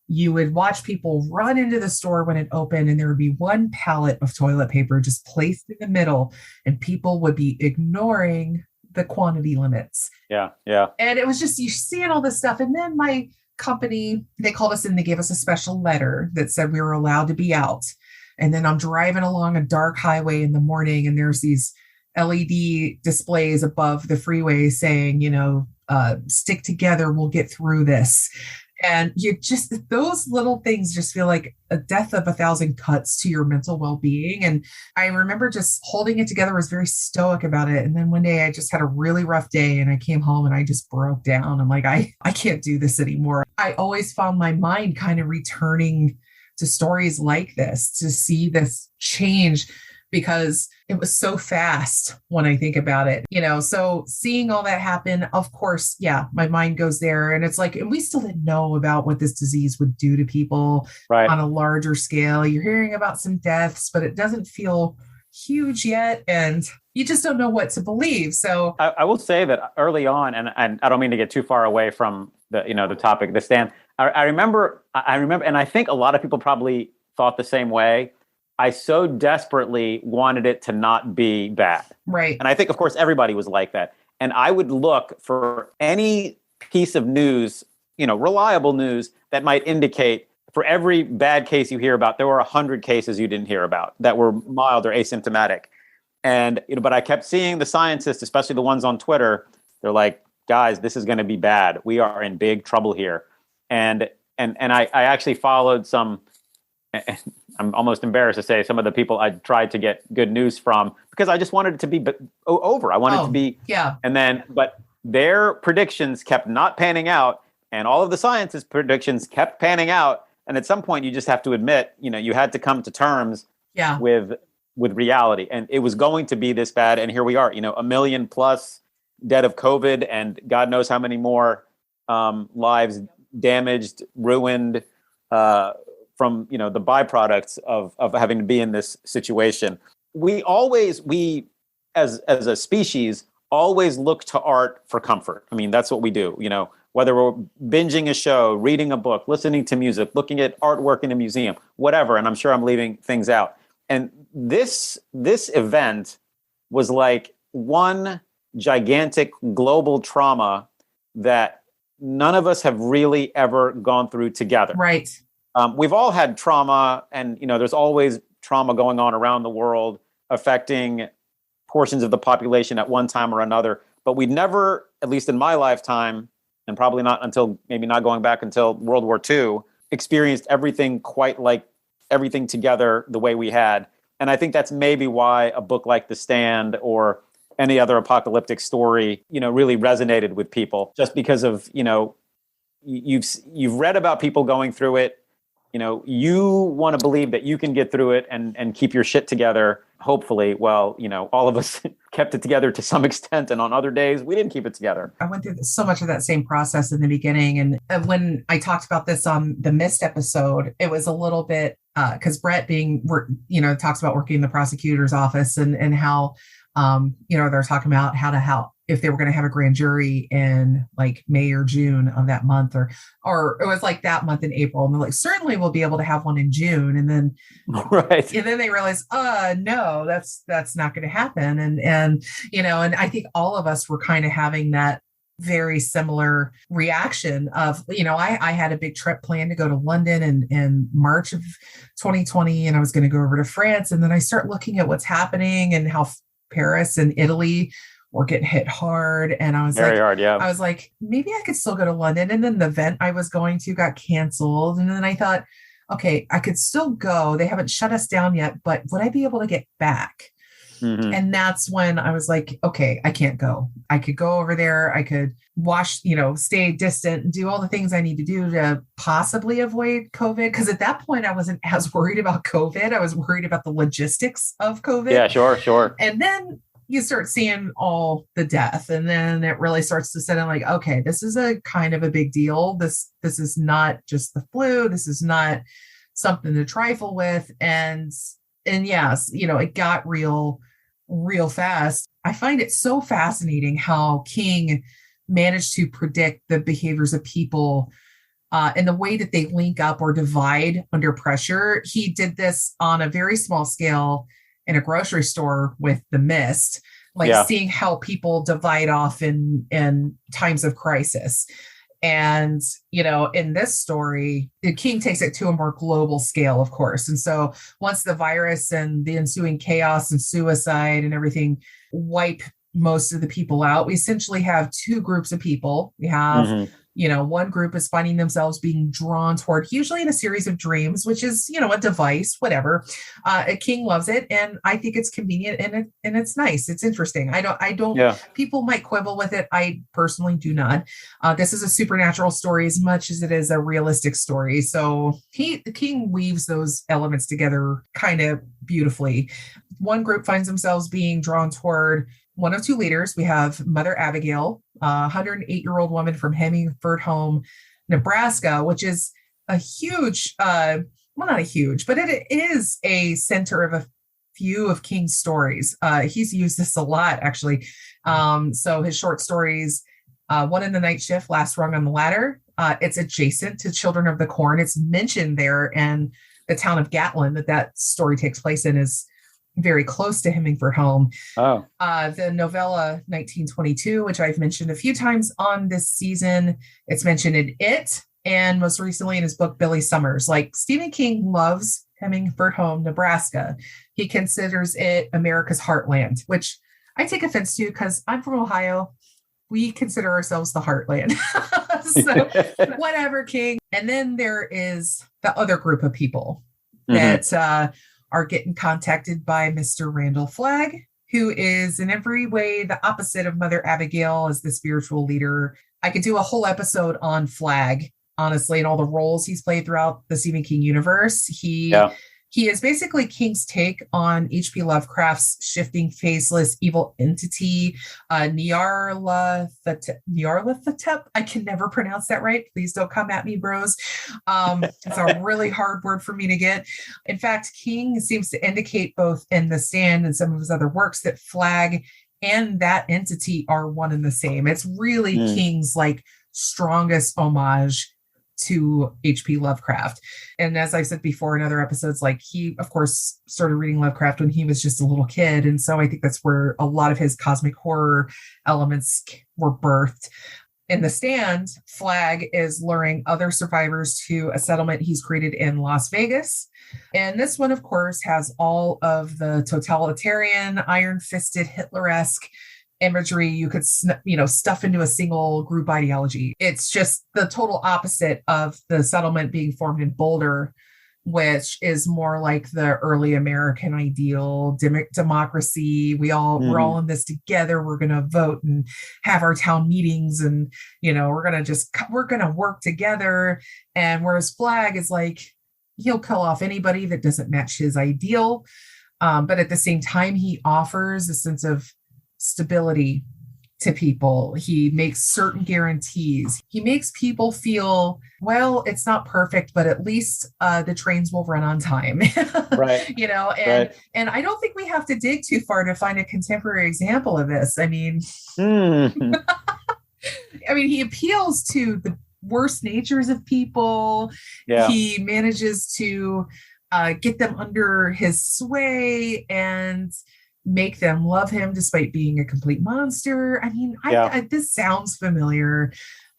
you would watch people run into the store when it opened, and there would be one pallet of toilet paper just placed in the middle, and people would be ignoring the quantity limits. Yeah. Yeah. And it was just, you seeing all this stuff. And then my company, they called us in, they gave us a special letter that said we were allowed to be out. And then I'm driving along a dark highway in the morning, and there's these LED displays above the freeway saying, stick together, we'll get through this. And those little things just feel like a death of 1,000 cuts to your mental well-being. And I remember just holding it together, was very stoic about it. And then one day I just had a really rough day and I came home and I just broke down. I'm like, I can't do this anymore. I always found my mind kind of returning to stories like this, to see this change, because it was so fast when I think about it, so seeing all that happen, of course, yeah, my mind goes there. And it's like, and we still didn't know about what this disease would do to people on a larger scale. You're hearing about some deaths, but it doesn't feel huge yet. And you just don't know what to believe. So I will say that early on, and I don't mean to get too far away from the topic, the stand. I remember, and I think a lot of people probably thought the same way. I so desperately wanted it to not be bad. Right. And I think, of course, everybody was like that. And I would look for any piece of news, reliable news that might indicate, for every bad case you hear about, there were 100 cases you didn't hear about that were mild or asymptomatic. And, but I kept seeing the scientists, especially the ones on Twitter, they're like, guys, this is going to be bad. We are in big trouble here. And I actually followed some, I'm almost embarrassed to say, some of the people I tried to get good news from, because I just wanted it to be over. I wanted it to be, but their predictions kept not panning out, and all of the scientists' predictions kept panning out. And at some point, you just have to admit, you had to come to terms with reality, and it was going to be this bad. And here we are, 1 million plus dead of COVID, and God knows how many more lives damaged, ruined from the byproducts of having to be in this situation. We as a species always look to art for comfort. I mean, that's what we do. Whether we're binging a show, reading a book, listening to music, looking at artwork in a museum, whatever. And I'm sure I'm leaving things out. And this event was like one gigantic global trauma that none of us have really ever gone through together. Right. We've all had trauma, and there's always trauma going on around the world affecting portions of the population at one time or another. But we'd never, at least in my lifetime, and probably not until maybe not going back until World War II, experienced everything quite like everything together the way we had. And I think that's maybe why a book like The Stand or any other apocalyptic story, really resonated with people, just because of, you've read about people going through it. You want to believe that you can get through it and keep your shit together. Hopefully, well, all of us kept it together to some extent. And on other days, we didn't keep it together. I went through so much of that same process in the beginning. And when I talked about this on the Mist episode, it was a little bit, because Brett talks about working in the prosecutor's office and how, they're talking about how if they were going to have a grand jury in like May or June of that month, or it was like that month in April, and they're like, certainly we'll be able to have one in June, and then right, and then they realize, no, that's not going to happen, and I think all of us were kind of having that very similar reaction of, I had a big trip planned to go to London in March of 2020, and I was going to go over to France, and then I start looking at what's happening and how Paris and Italy were getting hit hard. And I was very hard, yeah. I was like, maybe I could still go to London. And then the event I was going to got canceled. And then I thought, okay, I could still go. They haven't shut us down yet, but would I be able to get back? Mm-hmm. And that's when I was like, okay, I can't go. I could go over there. I could stay distant and do all the things I need to do to possibly avoid COVID. Because at that point, I wasn't as worried about COVID. I was worried about the logistics of COVID. Yeah, sure. And then you start seeing all the death, and then it really starts to set in like, okay, this is a kind of a big deal. This is not just the flu. This is not something to trifle with. And yes, it got real fast. I find it so fascinating how King managed to predict the behaviors of people and the way that they link up or divide under pressure. He did this on a very small scale in a grocery store with The Mist, seeing how people divide off in times of crisis. And, in this story, the King takes it to a more global scale, of course. And so once the virus and the ensuing chaos and suicide and everything wipe most of the people out, we essentially have two groups of people. We have, one group is finding themselves being drawn toward, usually in a series of dreams, which is, a device, whatever. King loves it. And I think it's convenient and it's nice. It's interesting. I don't, people might quibble with it. I personally do not. This is a supernatural story as much as it is a realistic story. So the King weaves those elements together kind of beautifully. One group finds themselves being drawn toward one of two leaders. We have Mother Abigail, a 108-year-old woman from Hemingford Home, Nebraska, which is a huge, well, not a huge, but it is a center of a few of King's stories. He's used this a lot, actually. So his short stories, One in the Night Shift, Last Rung on the Ladder, it's adjacent to Children of the Corn. It's mentioned there, and the town of Gatlin that story takes place in is very close to Hemingford Home. Oh. The novella 1922, which I've mentioned a few times on this season, it's mentioned in It, and most recently in his book, Billy Summers. Like, Stephen King loves Hemingford Home, Nebraska. He considers it America's heartland, which I take offense to because I'm from Ohio. We consider ourselves the heartland. So whatever, King. And then there is the other group of people that are getting contacted by Mr. Randall Flagg, who is in every way the opposite of Mother Abigail as the spiritual leader. I could do a whole episode on Flagg, honestly, and all the roles he's played throughout the Stephen King universe. He is basically King's take on H.P. Lovecraft's shifting, faceless, evil entity, Nyarlathotep. I can never pronounce that right. Please don't come at me, bros. It's a really hard word for me to get. In fact, King seems to indicate both in The Stand and some of his other works that Flagg and that entity are one and the same. It's really King's strongest homage to H.P. Lovecraft. And as I've said before in other episodes, he, of course, started reading Lovecraft when he was just a little kid. And so I think that's where a lot of his cosmic horror elements were birthed. In The Stand, Flag is luring other survivors to a settlement he's created in Las Vegas. And this one, of course, has all of the totalitarian, iron-fisted, Hitler-esque imagery you could, stuff into a single group ideology. It's just the total opposite of the settlement being formed in Boulder, which is more like the early American ideal, democracy. We're all in this together. We're going to vote and have our town meetings, and we're going to work together. And whereas Flag is like, he'll kill off anybody that doesn't match his ideal, but at the same time, he offers a sense of stability to people. He makes certain guarantees. He makes people feel, well, it's not perfect, but at least the trains will run on time. Right. And I don't think we have to dig too far to find a contemporary example of this. I mean, he appeals to the worst natures of people. Yeah. He manages to get them under his sway and make them love him despite being a complete monster. I mean, this sounds familiar.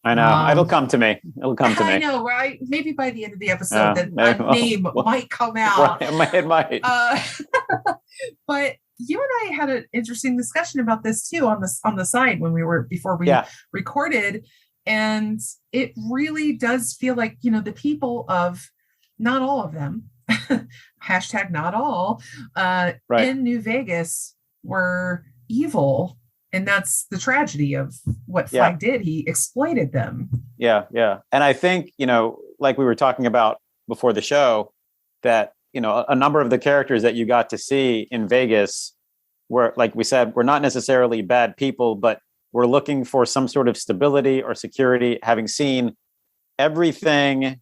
I know. It'll come to me. I know, right? Maybe by the end of the episode, that name might come out. Right, it might. But you and I had an interesting discussion about this too on the side before we recorded, and it really does feel like the people of, not all of them, hashtag not all, in New Vegas were evil. And that's the tragedy of what Flag did. He exploited them. Yeah. And I think, like we were talking about before the show, that, a number of the characters that you got to see in Vegas were, like we said, were not necessarily bad people, but were looking for some sort of stability or security, having seen everything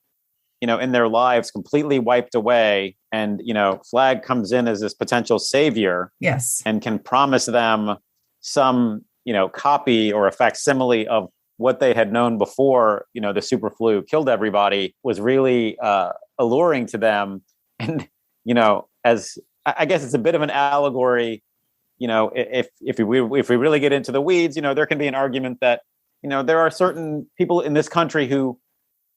in their lives completely wiped away. And, Flag comes in as this potential savior. Yes. And can promise them some, copy or a facsimile of what they had known before, the super flu killed everybody, was really alluring to them. And, as I guess it's a bit of an allegory, if we really get into the weeds, there can be an argument that, there are certain people in this country who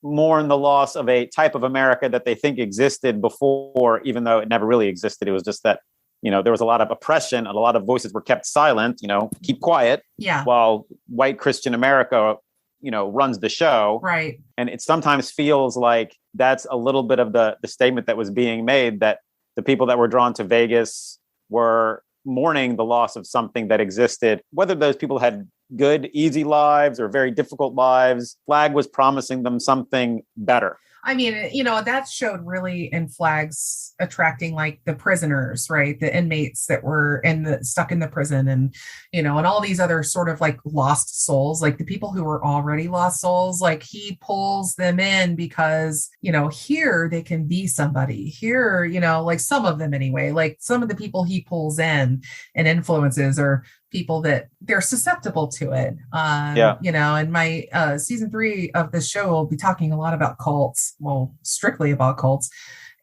mourn the loss of a type of America that they think existed before, even though it never really existed. It was just that, there was a lot of oppression and a lot of voices were kept silent, keep quiet, while white Christian America, runs the show. Right. And it sometimes feels like that's a little bit of the statement that was being made, that the people that were drawn to Vegas were mourning the loss of something that existed, whether those people had good, easy lives or very difficult lives. Flag was promising them something better. I mean, that showed really in Flag's attracting like the prisoners, right? The inmates that were stuck in the prison, and, and all these other sort of like lost souls, like the people who were already lost souls, like he pulls them in because, here they can be somebody here, like some of them anyway, like some of the people he pulls in and influences are people that they're susceptible to it. And my season 3 of this show will be talking a lot about cults, well, strictly about cults,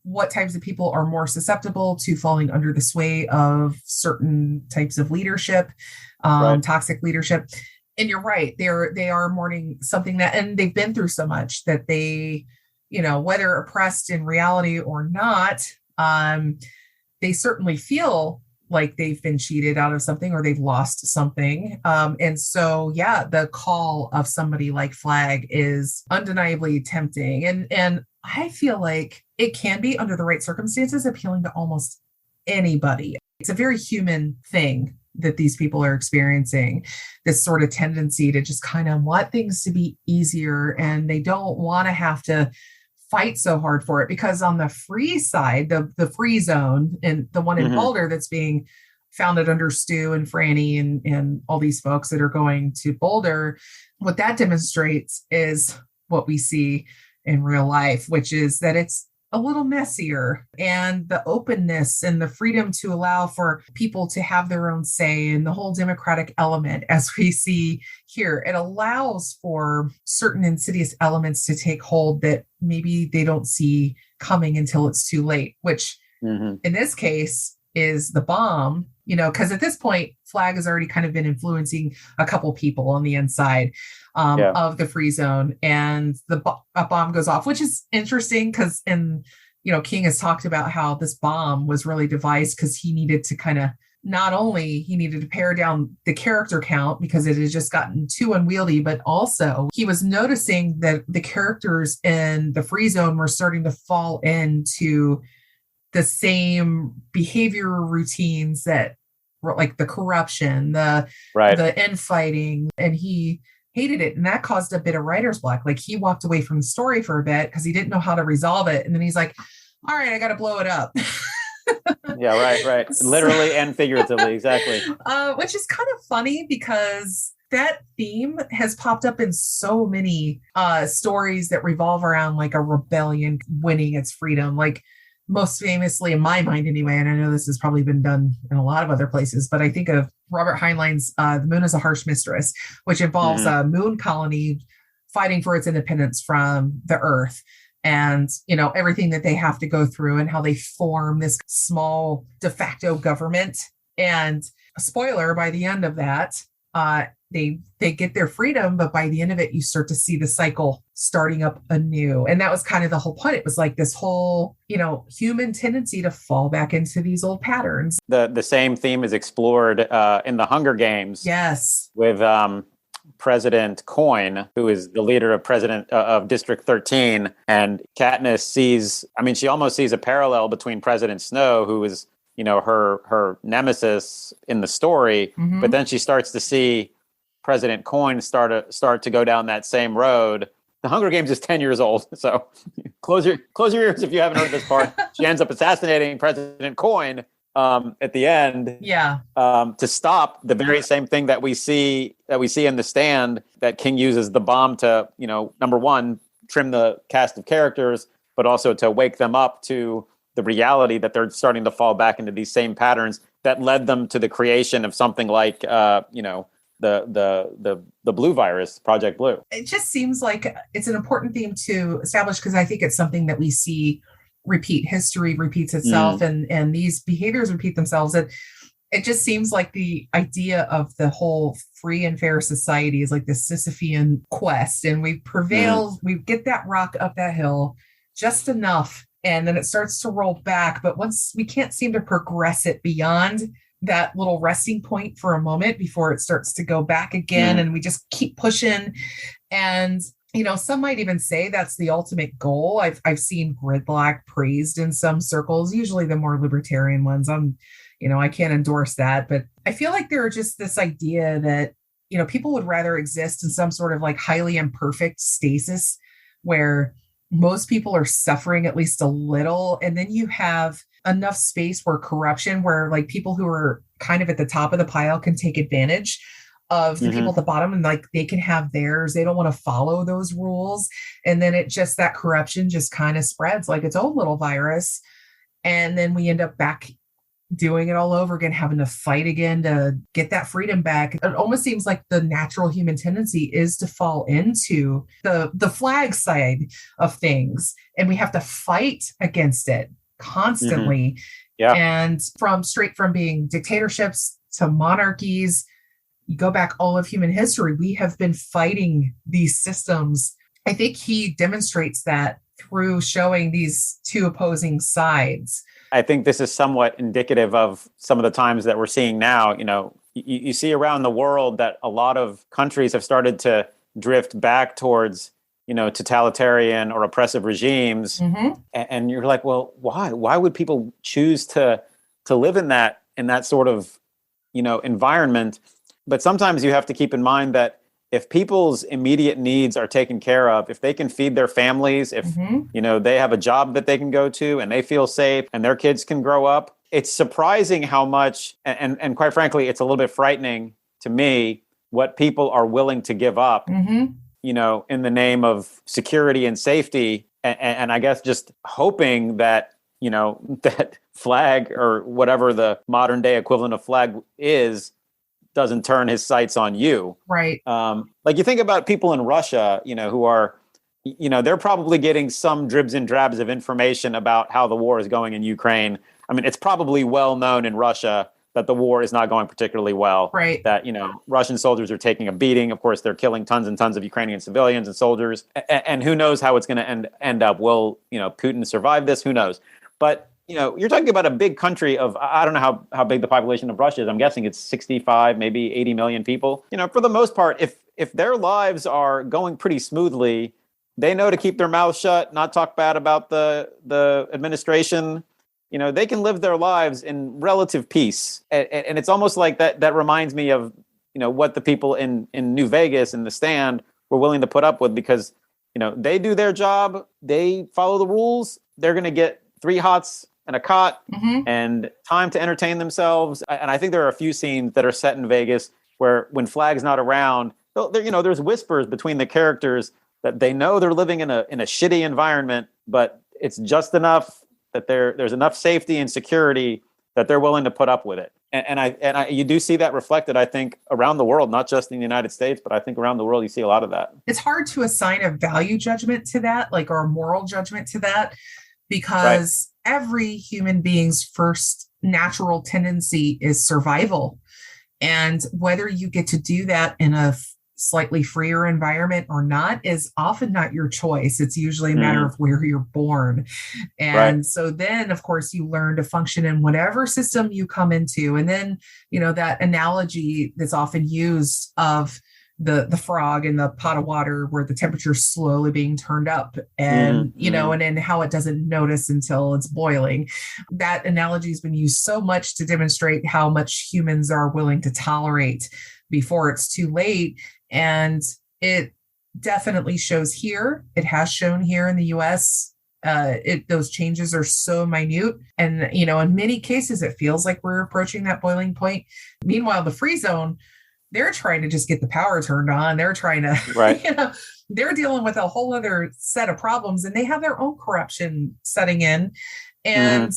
what types of people are more susceptible to falling under the sway of certain types of leadership, toxic leadership. And you're right, they are mourning something that, and they've been through so much that they, whether oppressed in reality or not, they certainly feel like they've been cheated out of something or they've lost something. And so, the call of somebody like Flag is undeniably tempting. And I feel like it can be, under the right circumstances, appealing to almost anybody. It's a very human thing that these people are experiencing, this sort of tendency to just kind of want things to be easier, and they don't want to have to fight so hard for it, because on the free side, the free zone, and the one in Boulder that's being founded under Stu and Franny and all these folks that are going to Boulder, what that demonstrates is what we see in real life, which is that it's a little messier, and the openness and the freedom to allow for people to have their own say, and the whole democratic element, as we see here, it allows for certain insidious elements to take hold that maybe they don't see coming until it's too late, which in this case is the bomb, because at this point, Flag has already kind of been influencing a couple people on the inside. Yeah. of the free zone, and a bomb goes off, which is interesting because King has talked about how this bomb was really devised because he needed to kind of not only he needed to pare down the character count because it had just gotten too unwieldy, but also he was noticing that the characters in the free zone were starting to fall into the same behavior routines that were like the corruption, the infighting, and he hated it. And that caused a bit of writer's block. Like he walked away from the story for a bit because he didn't know how to resolve it. And then he's like, all right, I got to blow it up. Yeah, right. Literally and figuratively, exactly. Which is kind of funny because that theme has popped up in so many stories that revolve around like a rebellion winning its freedom. Like most famously in my mind anyway, and I know this has probably been done in a lot of other places, but I think of Robert Heinlein's The Moon is a Harsh Mistress, which involves a moon colony fighting for its independence from the Earth. And, everything that they have to go through and how they form this small de facto government. And a spoiler, by the end of that, they get their freedom, but by the end of it, you start to see the cycle starting up anew. And that was kind of the whole point. It was like this whole, human tendency to fall back into these old patterns. The same theme is explored in the Hunger Games. Yes. With President Coin, who is the leader of District 13, and Katniss she almost sees a parallel between President Snow, who is, her nemesis in the story, but then she starts to see President Coin start to go down that same road. The Hunger Games is 10 years old, so close your ears if you haven't heard this part. She ends up assassinating President Coin at the end, to stop the very same thing that we see in The Stand, that King uses the bomb to, number one, trim the cast of characters, but also to wake them up to the reality that they're starting to fall back into these same patterns that led them to the creation of something like, the blue virus, Project Blue. It just seems like it's an important theme to establish because I think it's something that we see repeat. History repeats itself, and these behaviors repeat themselves. And it just seems like the idea of the whole free and fair society is like the Sisyphean quest, and we prevail. We get that rock up that hill just enough, and then it starts to roll back. But once we can't seem to progress it beyond that little resting point for a moment before it starts to go back again, and we just keep pushing. And some might even say that's the ultimate goal. I've seen gridlock praised in some circles, usually the more libertarian ones. I can't endorse that, but I feel like there are just this idea that, people would rather exist in some sort of like highly imperfect stasis where most people are suffering at least a little. And then you have enough space where corruption, where like people who are kind of at the top of the pile can take advantage of the people at the bottom, and like they can have theirs. They don't want to follow those rules. And then that corruption just kind of spreads like its own little virus. And then we end up back doing it all over again, having to fight again to get that freedom back. It almost seems like the natural human tendency is to fall into the flag side of things. And we have to fight against it constantly. Yeah. And straight from being dictatorships to monarchies, you go back all of human history, we have been fighting these systems. I think he demonstrates that through showing these two opposing sides. I think this is somewhat indicative of some of the times that we're seeing now. You see around the world that a lot of countries have started to drift back towards, totalitarian or oppressive regimes. And you're like, well, why? Why would people choose to live in that sort of, environment? But sometimes you have to keep in mind that if people's immediate needs are taken care of, if they can feed their families, if they have a job that they can go to and they feel safe and their kids can grow up, it's surprising how much, and quite frankly, it's a little bit frightening to me, what people are willing to give up, in the name of security and safety. And I guess just hoping that, that flag, or whatever the modern day equivalent of flag is, doesn't turn his sights on you. Right. Like you think about people in Russia, who are, they're probably getting some dribs and drabs of information about how the war is going in Ukraine. I mean, it's probably well known in Russia that the war is not going particularly well. Right. That, Russian soldiers are taking a beating. Of course, they're killing tons and tons of Ukrainian civilians and soldiers. And who knows how it's going to end up? Will, Putin survive this? Who knows? But, you're talking about a big country of, I don't know how big the population of Russia is. I'm guessing it's 65, maybe 80 million people. For the most part, if their lives are going pretty smoothly, they know to keep their mouths shut, not talk bad about the administration. They can live their lives in relative peace. And it's almost like that reminds me of, what the people in New Vegas in the Stand were willing to put up with, because, they do their job. They follow the rules. They're going to get 3 hots and a cot and time to entertain themselves. And I think there are a few scenes that are set in Vegas where when Flag's not around, there's whispers between the characters that they know they're living in a shitty environment, but it's just enough that there's enough safety and security that they're willing to put up with it. And you do see that reflected, I think, around the world, not just in the United States, but I think around the world you see a lot of that. It's hard to assign a value judgment to that, or a moral judgment to that, because every human being's first natural tendency is survival. And whether you get to do that in a slightly freer environment or not is often not your choice. It's usually a matter of where you're born. And so then, of course, you learn to function in whatever system you come into. And then, that analogy that's often used of the frog in the pot of water where the temperature is slowly being turned up and, and then how it doesn't notice until it's boiling. That analogy has been used so much to demonstrate how much humans are willing to tolerate before it's too late. And it definitely shows here. It has shown here in the US. Those changes are so minute. And, in many cases, it feels like we're approaching that boiling point. Meanwhile, the free zone, they're trying to just get the power turned on. They're trying to, they're dealing with a whole other set of problems, and they have their own corruption setting in. And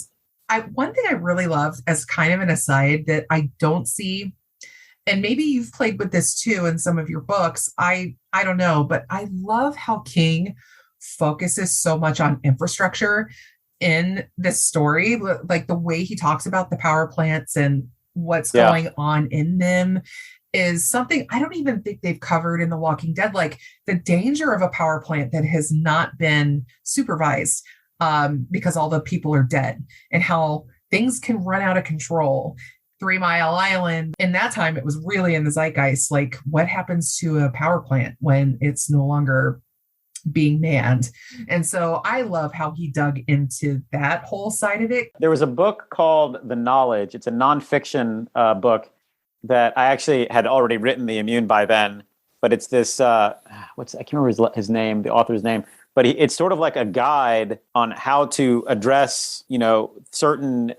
one thing I really loved, as kind of an aside, that I don't see, and maybe you've played with this too in some of your books, I don't know, but I love how King focuses so much on infrastructure in this story, like the way he talks about the power plants and what's going on in them is something I don't even think they've covered in The Walking Dead, like the danger of a power plant that has not been supervised because all the people are dead, and how things can run out of control. 3 Mile Island, in that time, it was really in the zeitgeist. Like, what happens to a power plant when it's no longer being manned? And so I love how he dug into that whole side of it. There was a book called The Knowledge. It's a nonfiction book that I actually had already written The Immune by then. But it's this, I can't remember his name, the author's name. But it's sort of like a guide on how to address, certain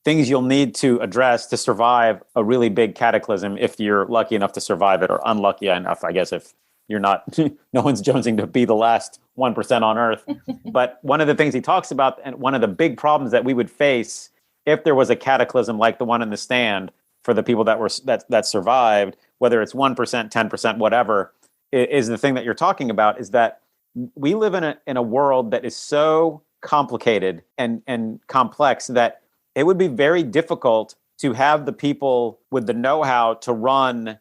things you'll need to address to survive a really big cataclysm, if you're lucky enough to survive it, or unlucky enough, I guess, if you're not, no one's jonesing to be the last 1% on Earth. But one of the things he talks about, and one of the big problems that we would face if there was a cataclysm like the one in the Stand, for the people that survived, whether it's 1%, 10%, whatever, is the thing that you're talking about, is that we live in a world that is so complicated and complex that it would be very difficult to have the people with the know-how to run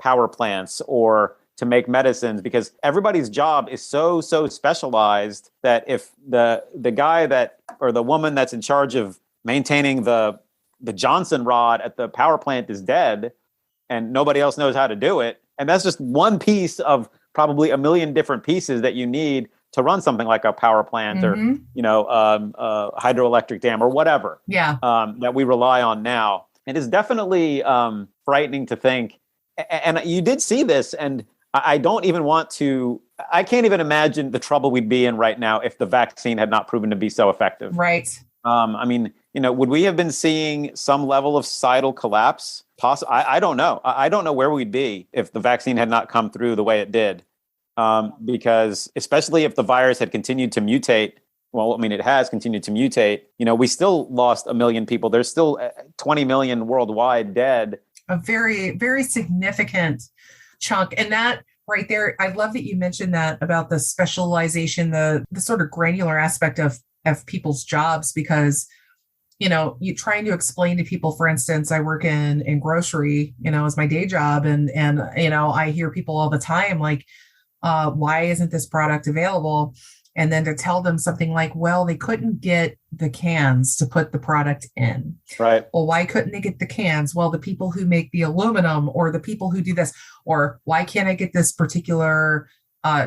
power plants or to make medicines, because everybody's job is so specialized that if the guy or the woman that's in charge of maintaining the Johnson rod at the power plant is dead and nobody else knows how to do it, and that's just one piece of probably a million different pieces that you need to run something like a power plant or, a hydroelectric dam or whatever that we rely on now. It is definitely frightening to think. And you did see this, and I don't even want to, I can't even imagine the trouble we'd be in right now if the vaccine had not proven to be so effective. Right. Would we have been seeing some level of societal collapse? I don't know. I don't know where we'd be if the vaccine had not come through the way it did. Because especially if the virus had continued to mutate, it has continued to mutate. We still lost 1 million people. There's still 20 million worldwide dead. A very, very significant chunk. And that right there, I love that you mentioned that about the specialization, the sort of granular aspect of people's jobs, because you trying to explain to people, for instance, I work in grocery, as my day job. And I hear people all the time, like, why isn't this product available? And then to tell them something like, well, they couldn't get the cans to put the product in. Right. Well, why couldn't they get the cans? Well, the people who make the aluminum, or the people who do this, or why can't I get this particular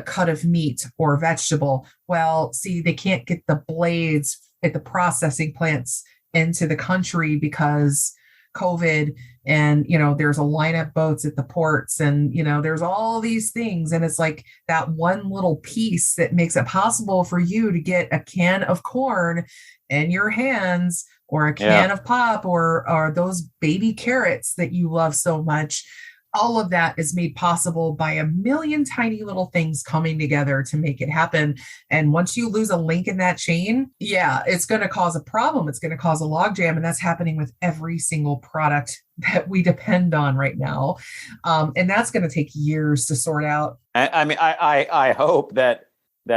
cut of meat or vegetable? Well, see, they can't get the blades at the processing plants into the country because COVID, and there's a line of boats at the ports, and there's all these things, and it's like that one little piece that makes it possible for you to get a can of corn in your hands, or a can of pop, or those baby carrots that you love so much. All of that is made possible by a million tiny little things coming together to make it happen. And once you lose a link in that chain, it's going to cause a problem. It's going to cause a logjam. And that's happening with every single product that we depend on right now. And that's going to take years to sort out. I mean, I hope that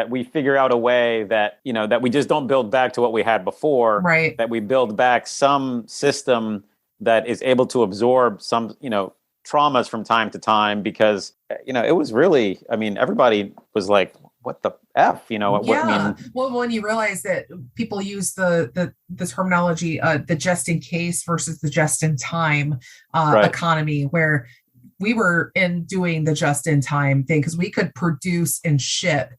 we figure out a way that, that we just don't build back to what we had before, right? That we build back some system that is able to absorb some, traumas from time to time, because it was really, everybody was like, what the F, Well, when you realize that people use the terminology, the just in case versus the just in time economy, where we were doing the just in time thing because we could produce and ship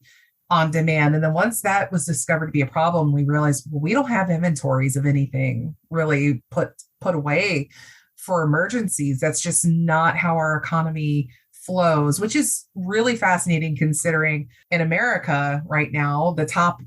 on demand. And then once that was discovered to be a problem, we realized, well, we don't have inventories of anything really put away for emergencies. That's just not how our economy flows, which is really fascinating considering in America right now,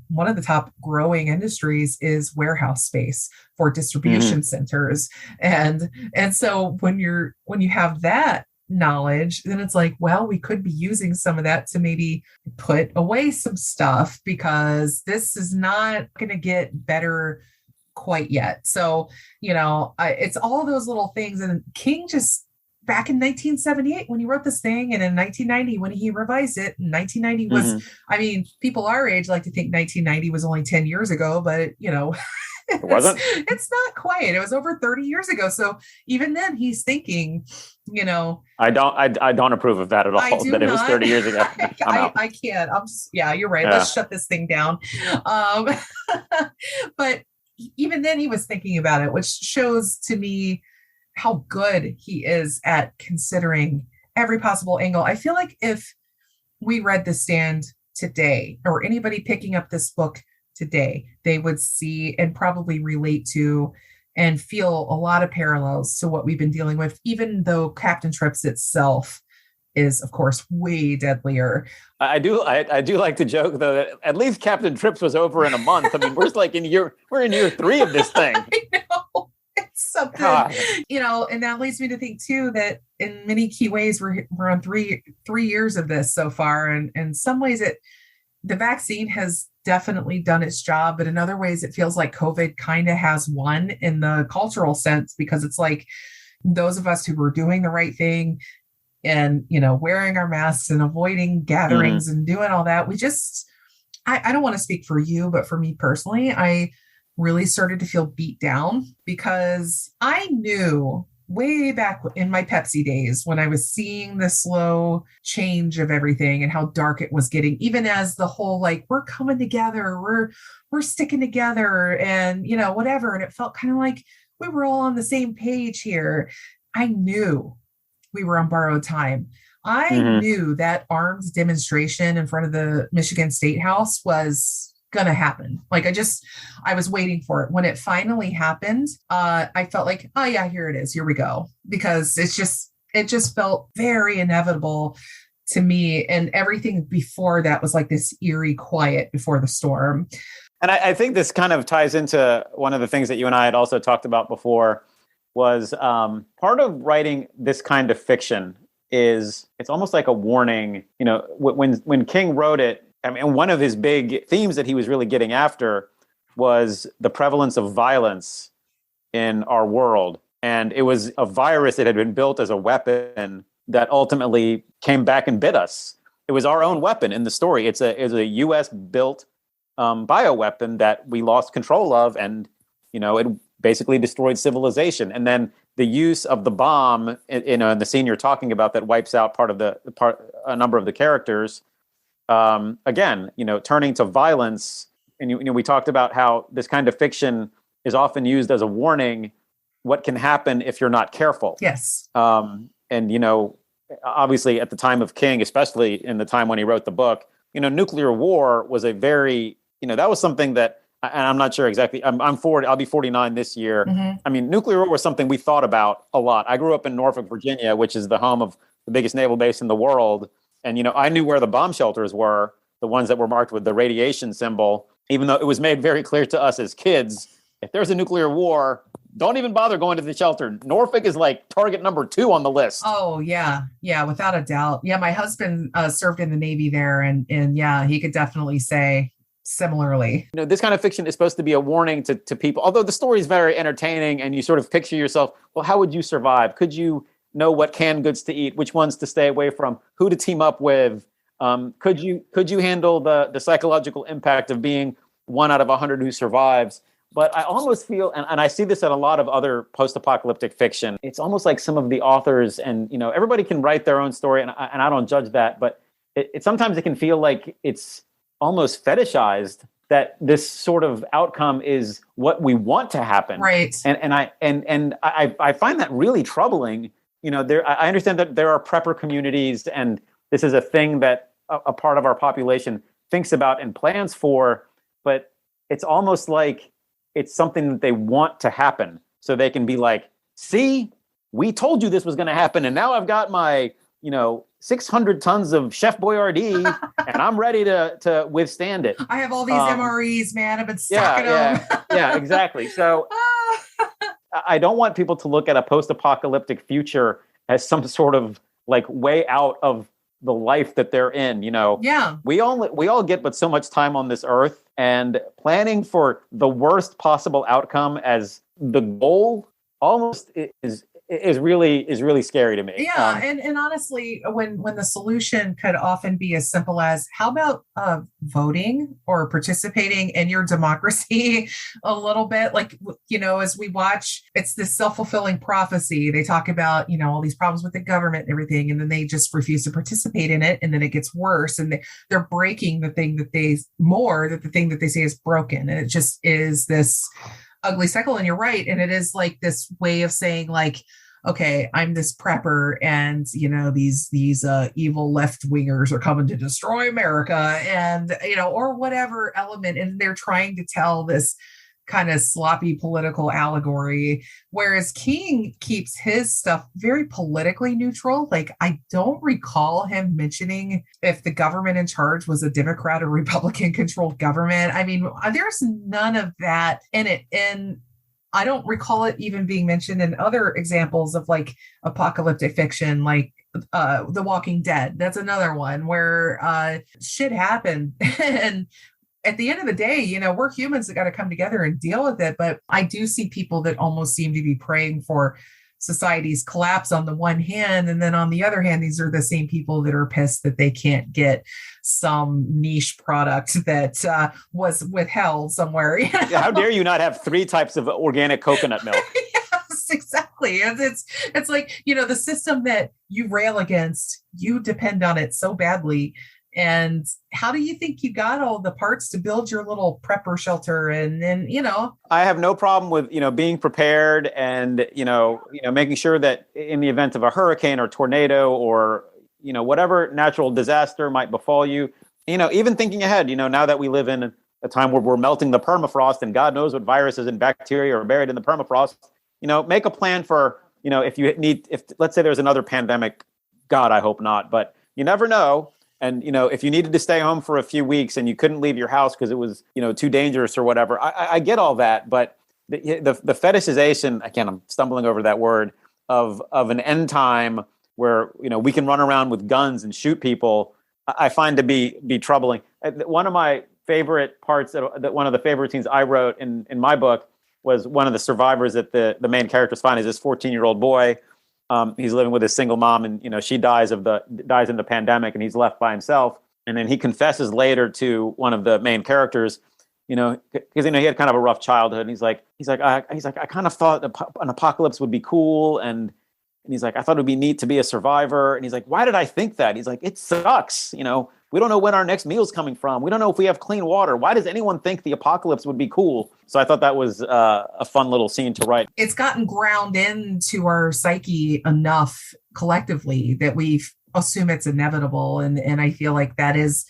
one of the top growing industries is warehouse space for distribution centers. And so when you have that knowledge, then it's like, well, we could be using some of that to maybe put away some stuff, because this is not going to get better quite yet. So, it's all those little things. And King just back in 1978 when he wrote this thing, and in 1990 when he revised it, 1990 was, people our age like to think 1990 was only 10 years ago, but it wasn't. It's not quite. It was over 30 years ago. So even then he's thinking, I don't approve of that at all. That it was 30 years ago. I can't. I'm just, you're right. Let's shut this thing down. But even then he was thinking about it, which shows to me how good he is at considering every possible angle. I feel like if we read The Stand today, or anybody picking up this book today, they would see and probably relate to and feel a lot of parallels to what we've been dealing with, even though Captain Trips itself is, of course, way deadlier. I do like to joke, though, that at least Captain Trips was over in a month. we're in year 3 of this thing. I know. It's something, and that leads me to think too that in many key ways we're on three years of this so far, and in some ways the vaccine has definitely done its job, but in other ways it feels like COVID kind of has won in the cultural sense, because it's like those of us who were doing the right thing and wearing our masks and avoiding gatherings and doing all that, we just, I don't want to speak for you, but for me personally, I really started to feel beat down, because I knew way back in my Pepsi days when I was seeing the slow change of everything and how dark it was getting, even as the whole, like, we're coming together, we're sticking together and, whatever. And it felt kind of like we were all on the same page here. I knew we were on borrowed time. I knew that armed demonstration in front of the Michigan State House was gonna happen. Like I was waiting for it. When it finally happened, I felt like, oh yeah, here it is. Here we go. Because it just felt very inevitable to me. And everything before that was like this eerie quiet before the storm. And I think this kind of ties into one of the things that you and I had also talked about before, was part of writing this kind of fiction is it's almost like a warning. When King wrote it, one of his big themes that he was really getting after was the prevalence of violence in our world. And it was a virus that had been built as a weapon that ultimately came back and bit us. It was our own weapon in the story. It's a U.S. built bioweapon that we lost control of. And, basically destroyed civilization. And then the use of the bomb, in the scene you're talking about that wipes out a number of the characters, again, turning to violence. And we talked about how this kind of fiction is often used as a warning what can happen if you're not careful. Yes. And obviously at the time of King, especially in the time when he wrote the book, nuclear war was a very, that was something that, and I'm not sure exactly, I'm 40, I'll be 49 this year. Mm-hmm. I mean, nuclear war was something we thought about a lot. I grew up in Norfolk, Virginia, which is the home of the biggest naval base in the world. And, I knew where the bomb shelters were, the ones that were marked with the radiation symbol, even though it was made very clear to us as kids, if there's a nuclear war, don't even bother going to the shelter. Norfolk is like target number 2 on the list. Oh, yeah. Yeah, without a doubt. Yeah, my husband served in the Navy there, and yeah, he could definitely say similarly. This kind of fiction is supposed to be a warning to people, although the story is very entertaining and you sort of picture yourself, well, how would you survive? Could you know what canned goods to eat, which ones to stay away from, who to team up with? Could you handle the psychological impact of being 1 out of 100 who survives? But I almost feel, and I see this in a lot of other post-apocalyptic fiction, it's almost like some of the authors, and everybody can write their own story, and I don't judge that, but sometimes it can feel like it's almost fetishized, that this sort of outcome is what we want to happen. Right. And I find that really troubling. I understand that there are prepper communities, and this is a thing that a part of our population thinks about and plans for, but it's almost like it's something that they want to happen, so they can be like, see, we told you this was going to happen, and now I've got my 600 tons of Chef Boyardee, and I'm ready to withstand it. I have all these MREs, man. I've been stacking them. Yeah, exactly. So I don't want people to look at a post-apocalyptic future as some sort of like way out of the life that they're in. Yeah. We all get but so much time on this earth, and planning for the worst possible outcome as the goal almost is really scary to me. Yeah, and honestly, when the solution could often be as simple as, how about voting or participating in your democracy a little bit? Like, as we watch, it's this self-fulfilling prophecy. They talk about, all these problems with the government and everything, and then they just refuse to participate in it, and then it gets worse, and they're breaking the thing that the thing that they say is broken, and it just is this ugly cycle. And you're right. And it is like this way of saying, like, okay, I'm this prepper, and these evil left wingers are coming to destroy America, and or whatever element, and they're trying to tell this kind of sloppy political allegory, whereas King keeps his stuff very politically neutral. Like, I don't recall him mentioning if the government in charge was a Democrat or Republican controlled government. I mean, there's none of that in it. And I don't recall it even being mentioned in other examples of like apocalyptic fiction, like The Walking Dead. That's another one where shit happened. And at the end of the day, we're humans that got to come together and deal with it. But I do see people that almost seem to be praying for society's collapse on the one hand. And then on the other hand, these are the same people that are pissed that they can't get some niche product that was withheld somewhere. Yeah, how dare you not have 3 types of organic coconut milk? Yes, exactly. It's like, the system that you rail against, you depend on it so badly. And how do you think you got all the parts to build your little prepper shelter? And then, I have no problem with, being prepared and, making sure that in the event of a hurricane or tornado or, whatever natural disaster might befall you, even thinking ahead, now that we live in a time where we're melting the permafrost and God knows what viruses and bacteria are buried in the permafrost, make a plan for, if let's say there's another pandemic, God, I hope not, but you never know. And, if you needed to stay home for a few weeks and you couldn't leave your house because it was, too dangerous or whatever, I get all that. But the fetishization, again, I'm stumbling over that word, of an end time where, we can run around with guns and shoot people, I find to be troubling. One of my favorite parts, one of the favorite scenes I wrote in my book was one of the survivors that the main characters find is this 14-year-old boy. He's living with his single mom, and she dies in the pandemic, and he's left by himself. And then he confesses later to one of the main characters because he had kind of a rough childhood. And he's like, I kind of thought an apocalypse would be cool, and he's like, I thought it would be neat to be a survivor. And he's like, why did I think that? He's like, it sucks. We don't know when our next meal's coming from. We don't know if we have clean water. Why does anyone think the apocalypse would be cool? So I thought that was a fun little scene to write. It's gotten ground into our psyche enough collectively that we assume it's inevitable. And I feel like that is,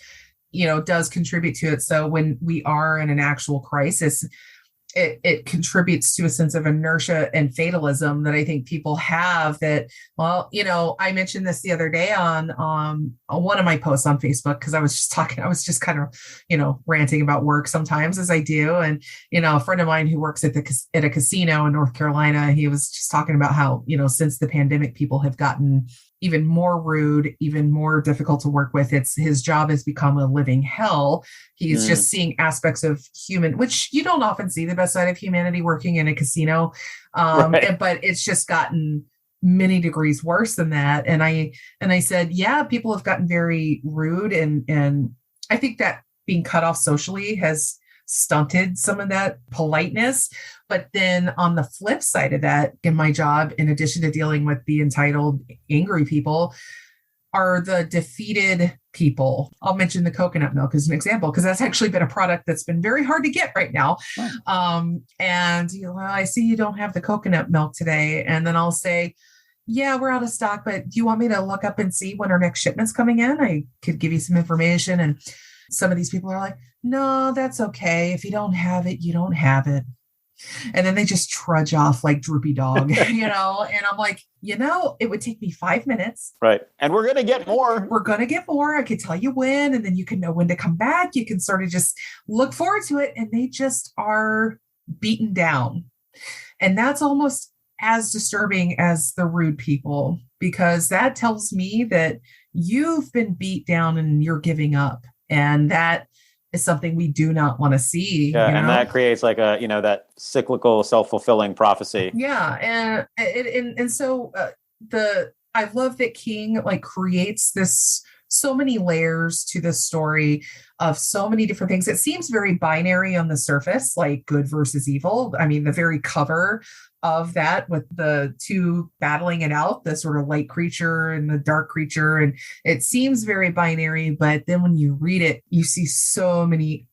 does contribute to it. So when we are in an actual crisis, it contributes to a sense of inertia and fatalism that I think people have that, well, I mentioned this the other day on one of my posts on Facebook, because I was just kind of, ranting about work sometimes, as I do. And, a friend of mine who works at a casino in North Carolina, he was just talking about how, since the pandemic, people have gotten even more rude, even more difficult to work with. His job has become a living hell. He's just seeing aspects of human, which you don't often see the best side of humanity working in a casino. Right. But it's just gotten many degrees worse than that. And I said, yeah, people have gotten very rude. And I think that being cut off socially has stunted some of that politeness. But then on the flip side of that, in my job, in addition to dealing with the entitled, angry people, are the defeated people. I'll mention the coconut milk as an example, because that's actually been a product that's been very hard to get right now. And I see you don't have the coconut milk today. And then I'll say, yeah, we're out of stock, but do you want me to look up and see when our next shipment's coming in? I could give you some information. And some of these people are like, no, that's okay. If you don't have it, you don't have it. And then they just trudge off like droopy dog, and I'm like, it would take me 5 minutes. Right. And we're going to get more. We're going to get more. I could tell you when, and then you can know when to come back. You can sort of just look forward to it. And they just are beaten down. And that's almost as disturbing as the rude people, because that tells me that you've been beat down and you're giving up. And that is something we do not want to see. Yeah, and that creates like a, that cyclical, self-fulfilling prophecy. Yeah, and so I love that King creates this so many layers to this story of so many different things. It seems very binary on the surface, like good versus evil. I mean, the very cover of that with the two battling it out, the sort of light creature and the dark creature. And it seems very binary, but then when you read it, you see so many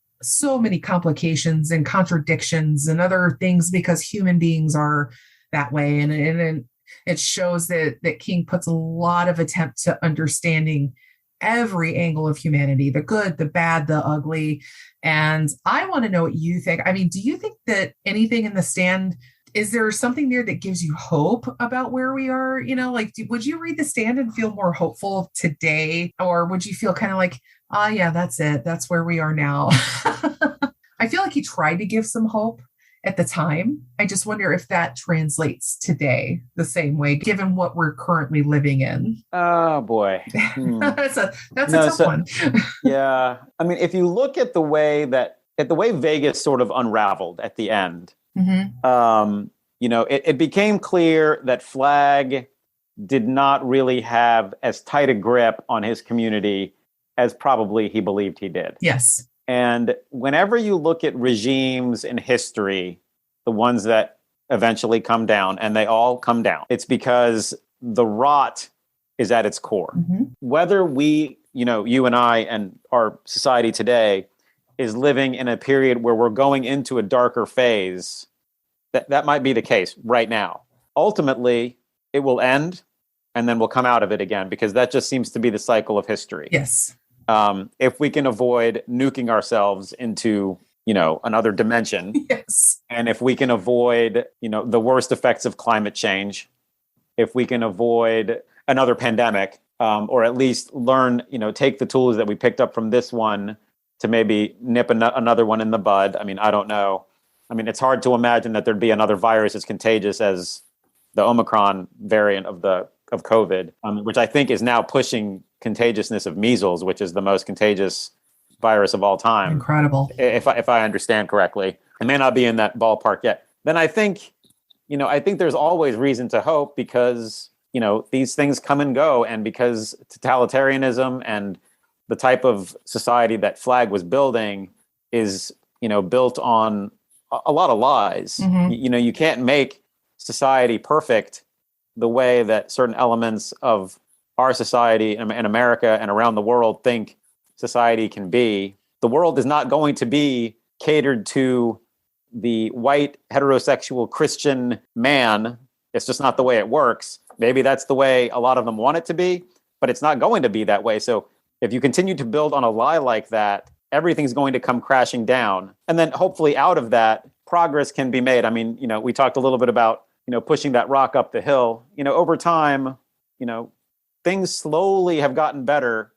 complications and contradictions and other things, because human beings are that way. And it shows that King puts a lot of attempt to understanding every angle of humanity, the good, the bad, the ugly. And I want to know what you think. I mean, do you think that anything in The Stand, is there something there that gives you hope about where we are? Would you read The Stand and feel more hopeful today? Or would you feel kind of like, yeah, that's it. That's where we are now. I feel like he tried to give some hope at the time. I just wonder if that translates today the same way, given what we're currently living in. Oh boy. That's a tough one. Yeah. I mean, if you look at the way Vegas sort of unraveled at the end, it became clear that Flagg did not really have as tight a grip on his community as probably he believed he did. Yes. And whenever you look at regimes in history, the ones that eventually come down, and they all come down, it's because the rot is at its core. Mm-hmm. Whether we, you and I and our society today is living in a period where we're going into a darker phase, that might be the case right now. Ultimately, it will end, and then we'll come out of it again, because that just seems to be the cycle of history. Yes. If we can avoid nuking ourselves into, another dimension. Yes. And if we can avoid, the worst effects of climate change, if we can avoid another pandemic, or at least learn, take the tools that we picked up from this one to maybe nip another one in the bud. I mean, I don't know. I mean, it's hard to imagine that there'd be another virus as contagious as the Omicron variant of COVID, which I think is now pushing contagiousness of measles, which is the most contagious virus of all time. Incredible. If I understand correctly. It may not be in that ballpark yet. Then I think there's always reason to hope, because, these things come and go, and because totalitarianism and the type of society that Flagg was building is, built on a lot of lies. Mm-hmm. You can't make society perfect the way that certain elements of our society and America and around the world think society can be. The world is not going to be catered to the white heterosexual Christian man. It's just not the way it works. Maybe that's the way a lot of them want it to be, but it's not going to be that way. So if you continue to build on a lie like that, everything's going to come crashing down. And then hopefully out of that, progress can be made. I mean, we talked a little bit about, pushing that rock up the hill. Over time, things slowly have gotten better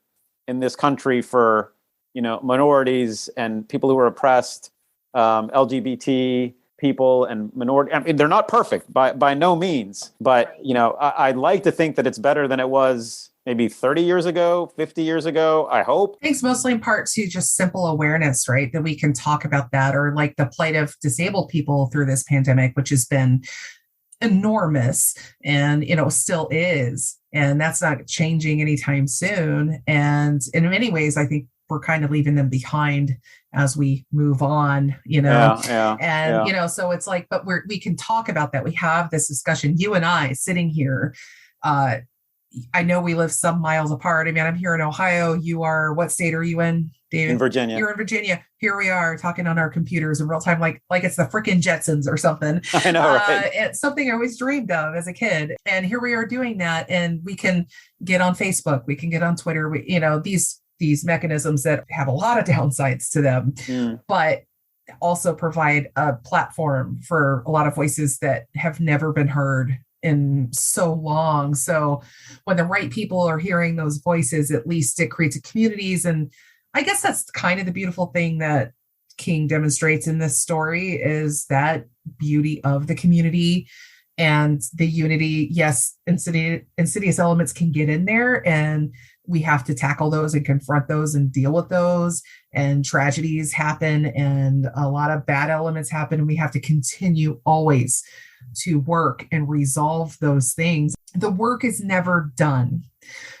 in this country for, minorities and people who are oppressed, LGBT people and minority. I mean, they're not perfect by no means, but, I'd like to think that it's better than it was maybe 30 years ago, 50 years ago, I hope. Thanks mostly in part to just simple awareness, right? That we can talk about that, or like the plight of disabled people through this pandemic, which has been enormous and, still is. And that's not changing anytime soon. And in many ways, I think we're kind of leaving them behind as we move on, so it's like, but we can talk about that. We have this discussion, you and I sitting here, I know we live some miles apart. I mean, I'm here in Ohio. You are, what state are you in, David? In Virginia. You're in Virginia. Here we are talking on our computers in real time, like it's the freaking Jetsons or something. I know, right? It's something I always dreamed of as a kid. And here we are doing that. And we can get on Facebook. We can get on Twitter. These mechanisms that have a lot of downsides to them, but also provide a platform for a lot of voices that have never been heard in so long. So when the right people are hearing those voices, at least it creates a communities. And I guess that's kind of the beautiful thing that King demonstrates in this story, is that beauty of the community and the unity. Yes, insidious elements can get in there, and we have to tackle those and confront those and deal with those. And tragedies happen and a lot of bad elements happen. And we have to continue always to work and resolve those things. The work is never done.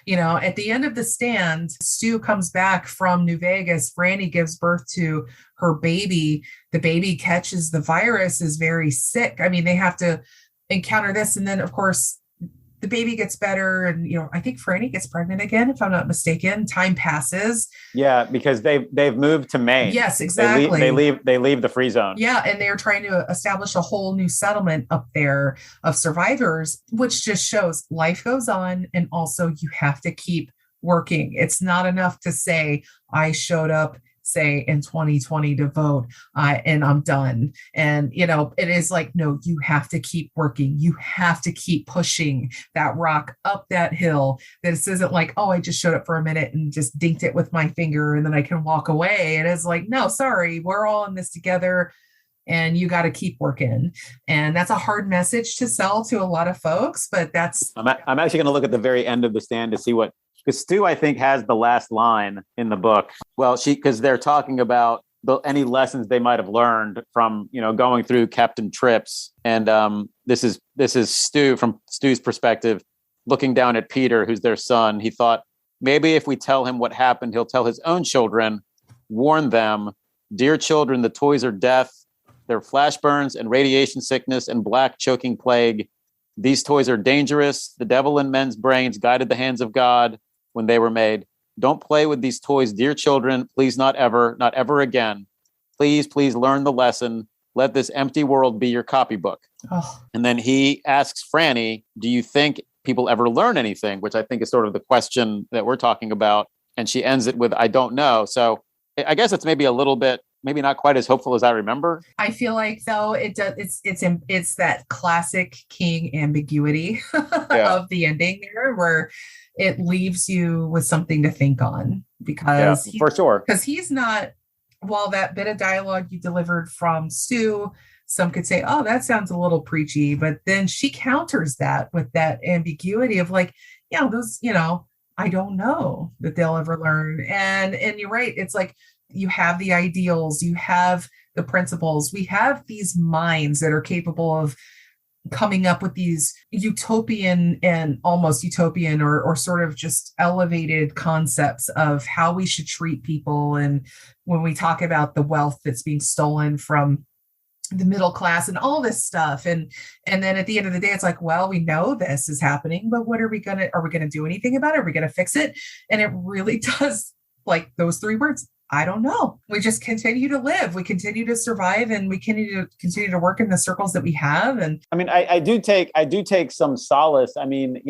At the end of The Stand, Stu comes back from New Vegas. Franny gives birth to her baby. The baby catches the virus, is very sick. I mean, they have to encounter this. And then, of course, the baby gets better. And, I think Franny gets pregnant again, if I'm not mistaken. Time passes. Yeah, because they've moved to Maine. Yes, exactly. They leave the free zone. Yeah, and they're trying to establish a whole new settlement up there of survivors, which just shows life goes on. And also you have to keep working. It's not enough to say, I showed up, say in 2020 to vote, and I'm done. And, it is like, no, you have to keep working. You have to keep pushing that rock up that hill. This isn't like, oh, I just showed up for a minute and just dinked it with my finger and then I can walk away. It is like, no, sorry, we're all in this together and you got to keep working. And that's a hard message to sell to a lot of folks, but that's... I'm actually going to look at the very end of The Stand to see what, because Stu, I think, has the last line in the book. Well, because they're talking about any lessons they might have learned from, going through Captain Trips. And this is Stu, from Stu's perspective, looking down at Peter, who's their son. He thought, maybe if we tell him what happened, he'll tell his own children, warn them, dear children, the toys are death. They're flash burns and radiation sickness and black choking plague. These toys are dangerous. The devil in men's brains guided the hands of God when they were made. Don't play with these toys, dear children. Please, not ever again. Please learn the lesson. Let this empty world be your copybook. Oh. And then he asks Franny, do you think people ever learn anything? Which I think is sort of the question that we're talking about. And she ends it with, I don't know. So I guess it's maybe a little bit, maybe not quite as hopeful as I remember. I feel like, though, it's that classic King ambiguity of the ending there, where it leaves you with something to think on, because for sure. Because he's not, while that bit of dialogue you delivered from Stu, some could say, oh, that sounds a little preachy, but then she counters that with that ambiguity of like, those, I don't know that they'll ever learn. And you're right. It's like, you have the ideals, you have the principles, we have these minds that are capable of coming up with these utopian and almost utopian or sort of just elevated concepts of how we should treat people. And when we talk about the wealth that's being stolen from the middle class and all this stuff. And then at the end of the day, it's like, well, we know this is happening, but what are we going to do anything about it? Are we going to fix it? And it really does, like those three words. I don't know. We just continue to live. We continue to survive, and we continue to work in the circles that we have. And I mean, I do take some solace. I mean,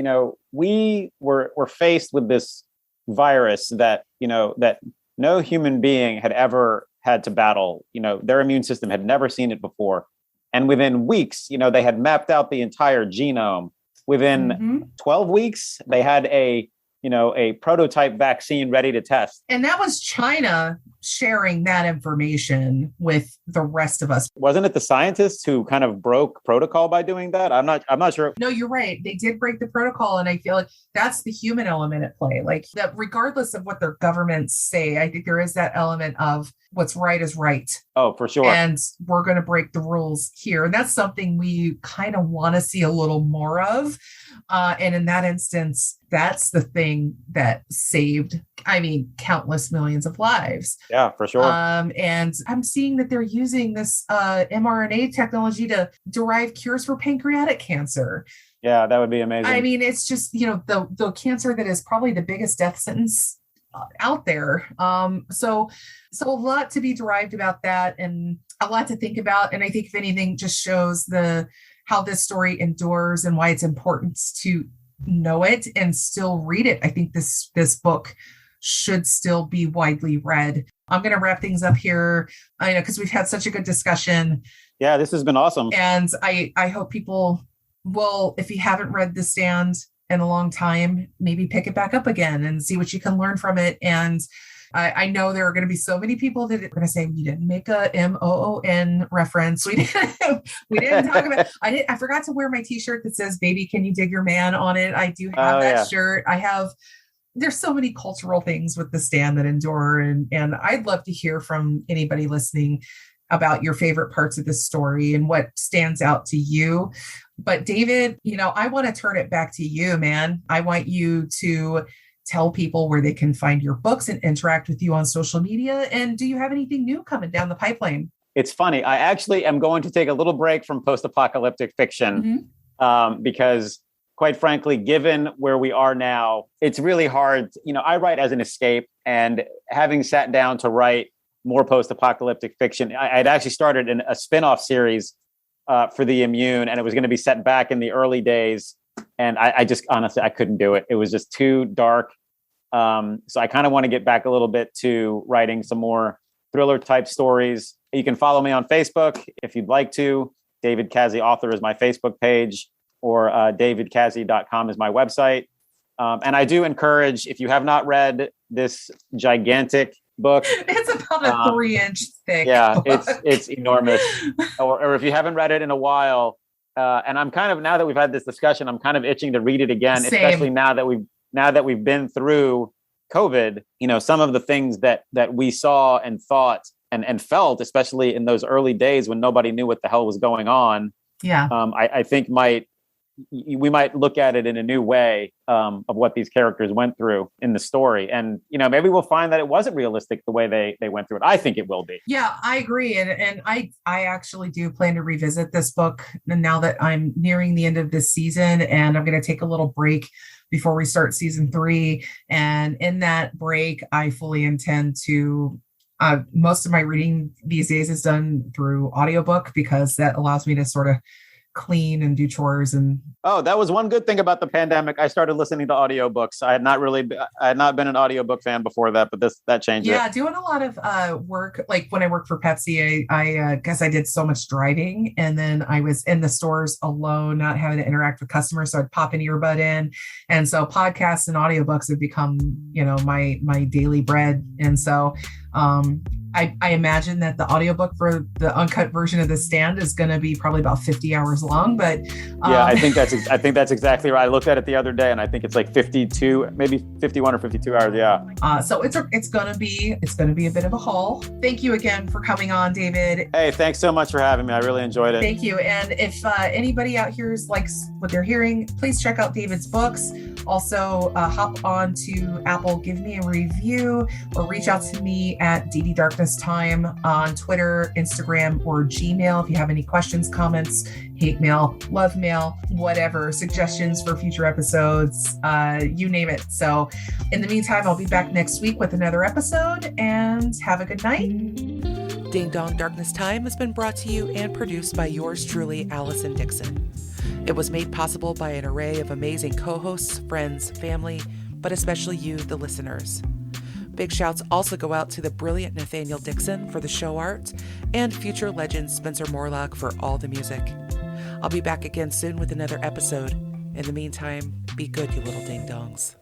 we were faced with this virus that no human being had ever had to battle. Their immune system had never seen it before. And within weeks, they had mapped out the entire genome. Within 12 weeks, they had a prototype vaccine ready to test. And that was China sharing that information with the rest of us. Wasn't it the scientists who kind of broke protocol by doing that? I'm not sure. No, you're right. They did break the protocol. And I feel like that's the human element at play. Like that, regardless of what their governments say, I think there is that element of what's right is right. Oh, for sure. And we're going to break the rules here. And that's something we kind of want to see a little more of. And in that instance, that's the thing that saved, countless millions of lives. Yeah, for sure. And I'm seeing that they're using this mRNA technology to derive cures for pancreatic cancer. Yeah, that would be amazing. It's just, the cancer that is probably the biggest death sentence out there. So a lot to be derived about that, and a lot to think about. And I think if anything just shows how this story endures and why it's important to know it and still read it. I think this book should still be widely read. I'm going to wrap things up here. I know, because we've had such a good discussion. Yeah, this has been awesome. And I hope people will, if you haven't read The Stand in a long time, maybe pick it back up again and see what you can learn from it. And I know there are going to be so many people that are going to say, we didn't make a MOON reference. We didn't talk about, I forgot to wear my t-shirt that says, baby, can you dig your man on it? I do have that shirt. There's so many cultural things with The Stand that endure. And I'd love to hear from anybody listening about your favorite parts of this story and what stands out to you. But David, I want to turn it back to you, man. I want you to tell people where they can find your books and interact with you on social media. And do you have anything new coming down the pipeline? It's funny. I actually am going to take a little break from post-apocalyptic fiction because, quite frankly, given where we are now, it's really hard. I write as an escape, and having sat down to write more post-apocalyptic fiction, I'd actually started a spin-off series for the Immune, and it was going to be set back in the early days. And I just, honestly, I couldn't do it. It was just too dark. So I kind of want to get back a little bit to writing some more thriller type stories. You can follow me on Facebook if you'd like to. David Kazzie Author is my Facebook page, or davidkazzie.com is my website. And I do encourage, if you have not read this gigantic book, it's about a 3-inch thick. Yeah, book. it's enormous. or if you haven't read it in a while, and I'm kind of, now that we've had this discussion, I'm kind of itching to read it again, Same. Especially now that we've been through COVID. Some of the things that we saw and thought and felt, especially in those early days when nobody knew what the hell was going on. Yeah, I think we might look at it in a new way of what these characters went through in the story. And, maybe we'll find that it wasn't realistic the way they went through it. I think it will be. Yeah, I agree. And I actually do plan to revisit this book now that I'm nearing the end of this season, and I'm going to take a little break before we start season 3. And in that break, I fully intend to most of my reading these days is done through audiobook, because that allows me to sort of clean and do chores. And that was one good thing about the pandemic. I started listening to audiobooks. I had not been an audiobook fan before that, but that changed. Yeah, doing a lot of work. Like when I worked for Pepsi, I guess I did so much driving, and then I was in the stores alone, not having to interact with customers. So I'd pop an earbud in, and so podcasts and audiobooks have become, my daily bread. And so I imagine that the audiobook for the uncut version of The Stand is going to be probably about 50 hours long, but yeah, I think that's exactly right. I looked at it the other day, and I think it's like 52, maybe 51 or 52 hours. Yeah. So it's going to be a bit of a haul. Thank you again for coming on, David. Hey, thanks so much for having me. I really enjoyed it. Thank you. And if anybody out here likes what they're hearing, please check out David's books. Also, hop on to Apple, give me a review, or reach out to me at dddarknesstime on Twitter, Instagram, or Gmail if you have any questions, comments, hate mail, love mail, whatever, suggestions for future episodes, you name it. So in the meantime, I'll be back next week with another episode, and have a good night. Ding Dong Darkness Time has been brought to you and produced by yours truly, Allison Dixon. It was made possible by an array of amazing co-hosts, friends, family, but especially you, the listeners. Big shouts also go out to the brilliant Nathaniel Dixon for the show art, and future legend Spencer Morelock for all the music. I'll be back again soon with another episode. In the meantime, be good, you little ding-dongs.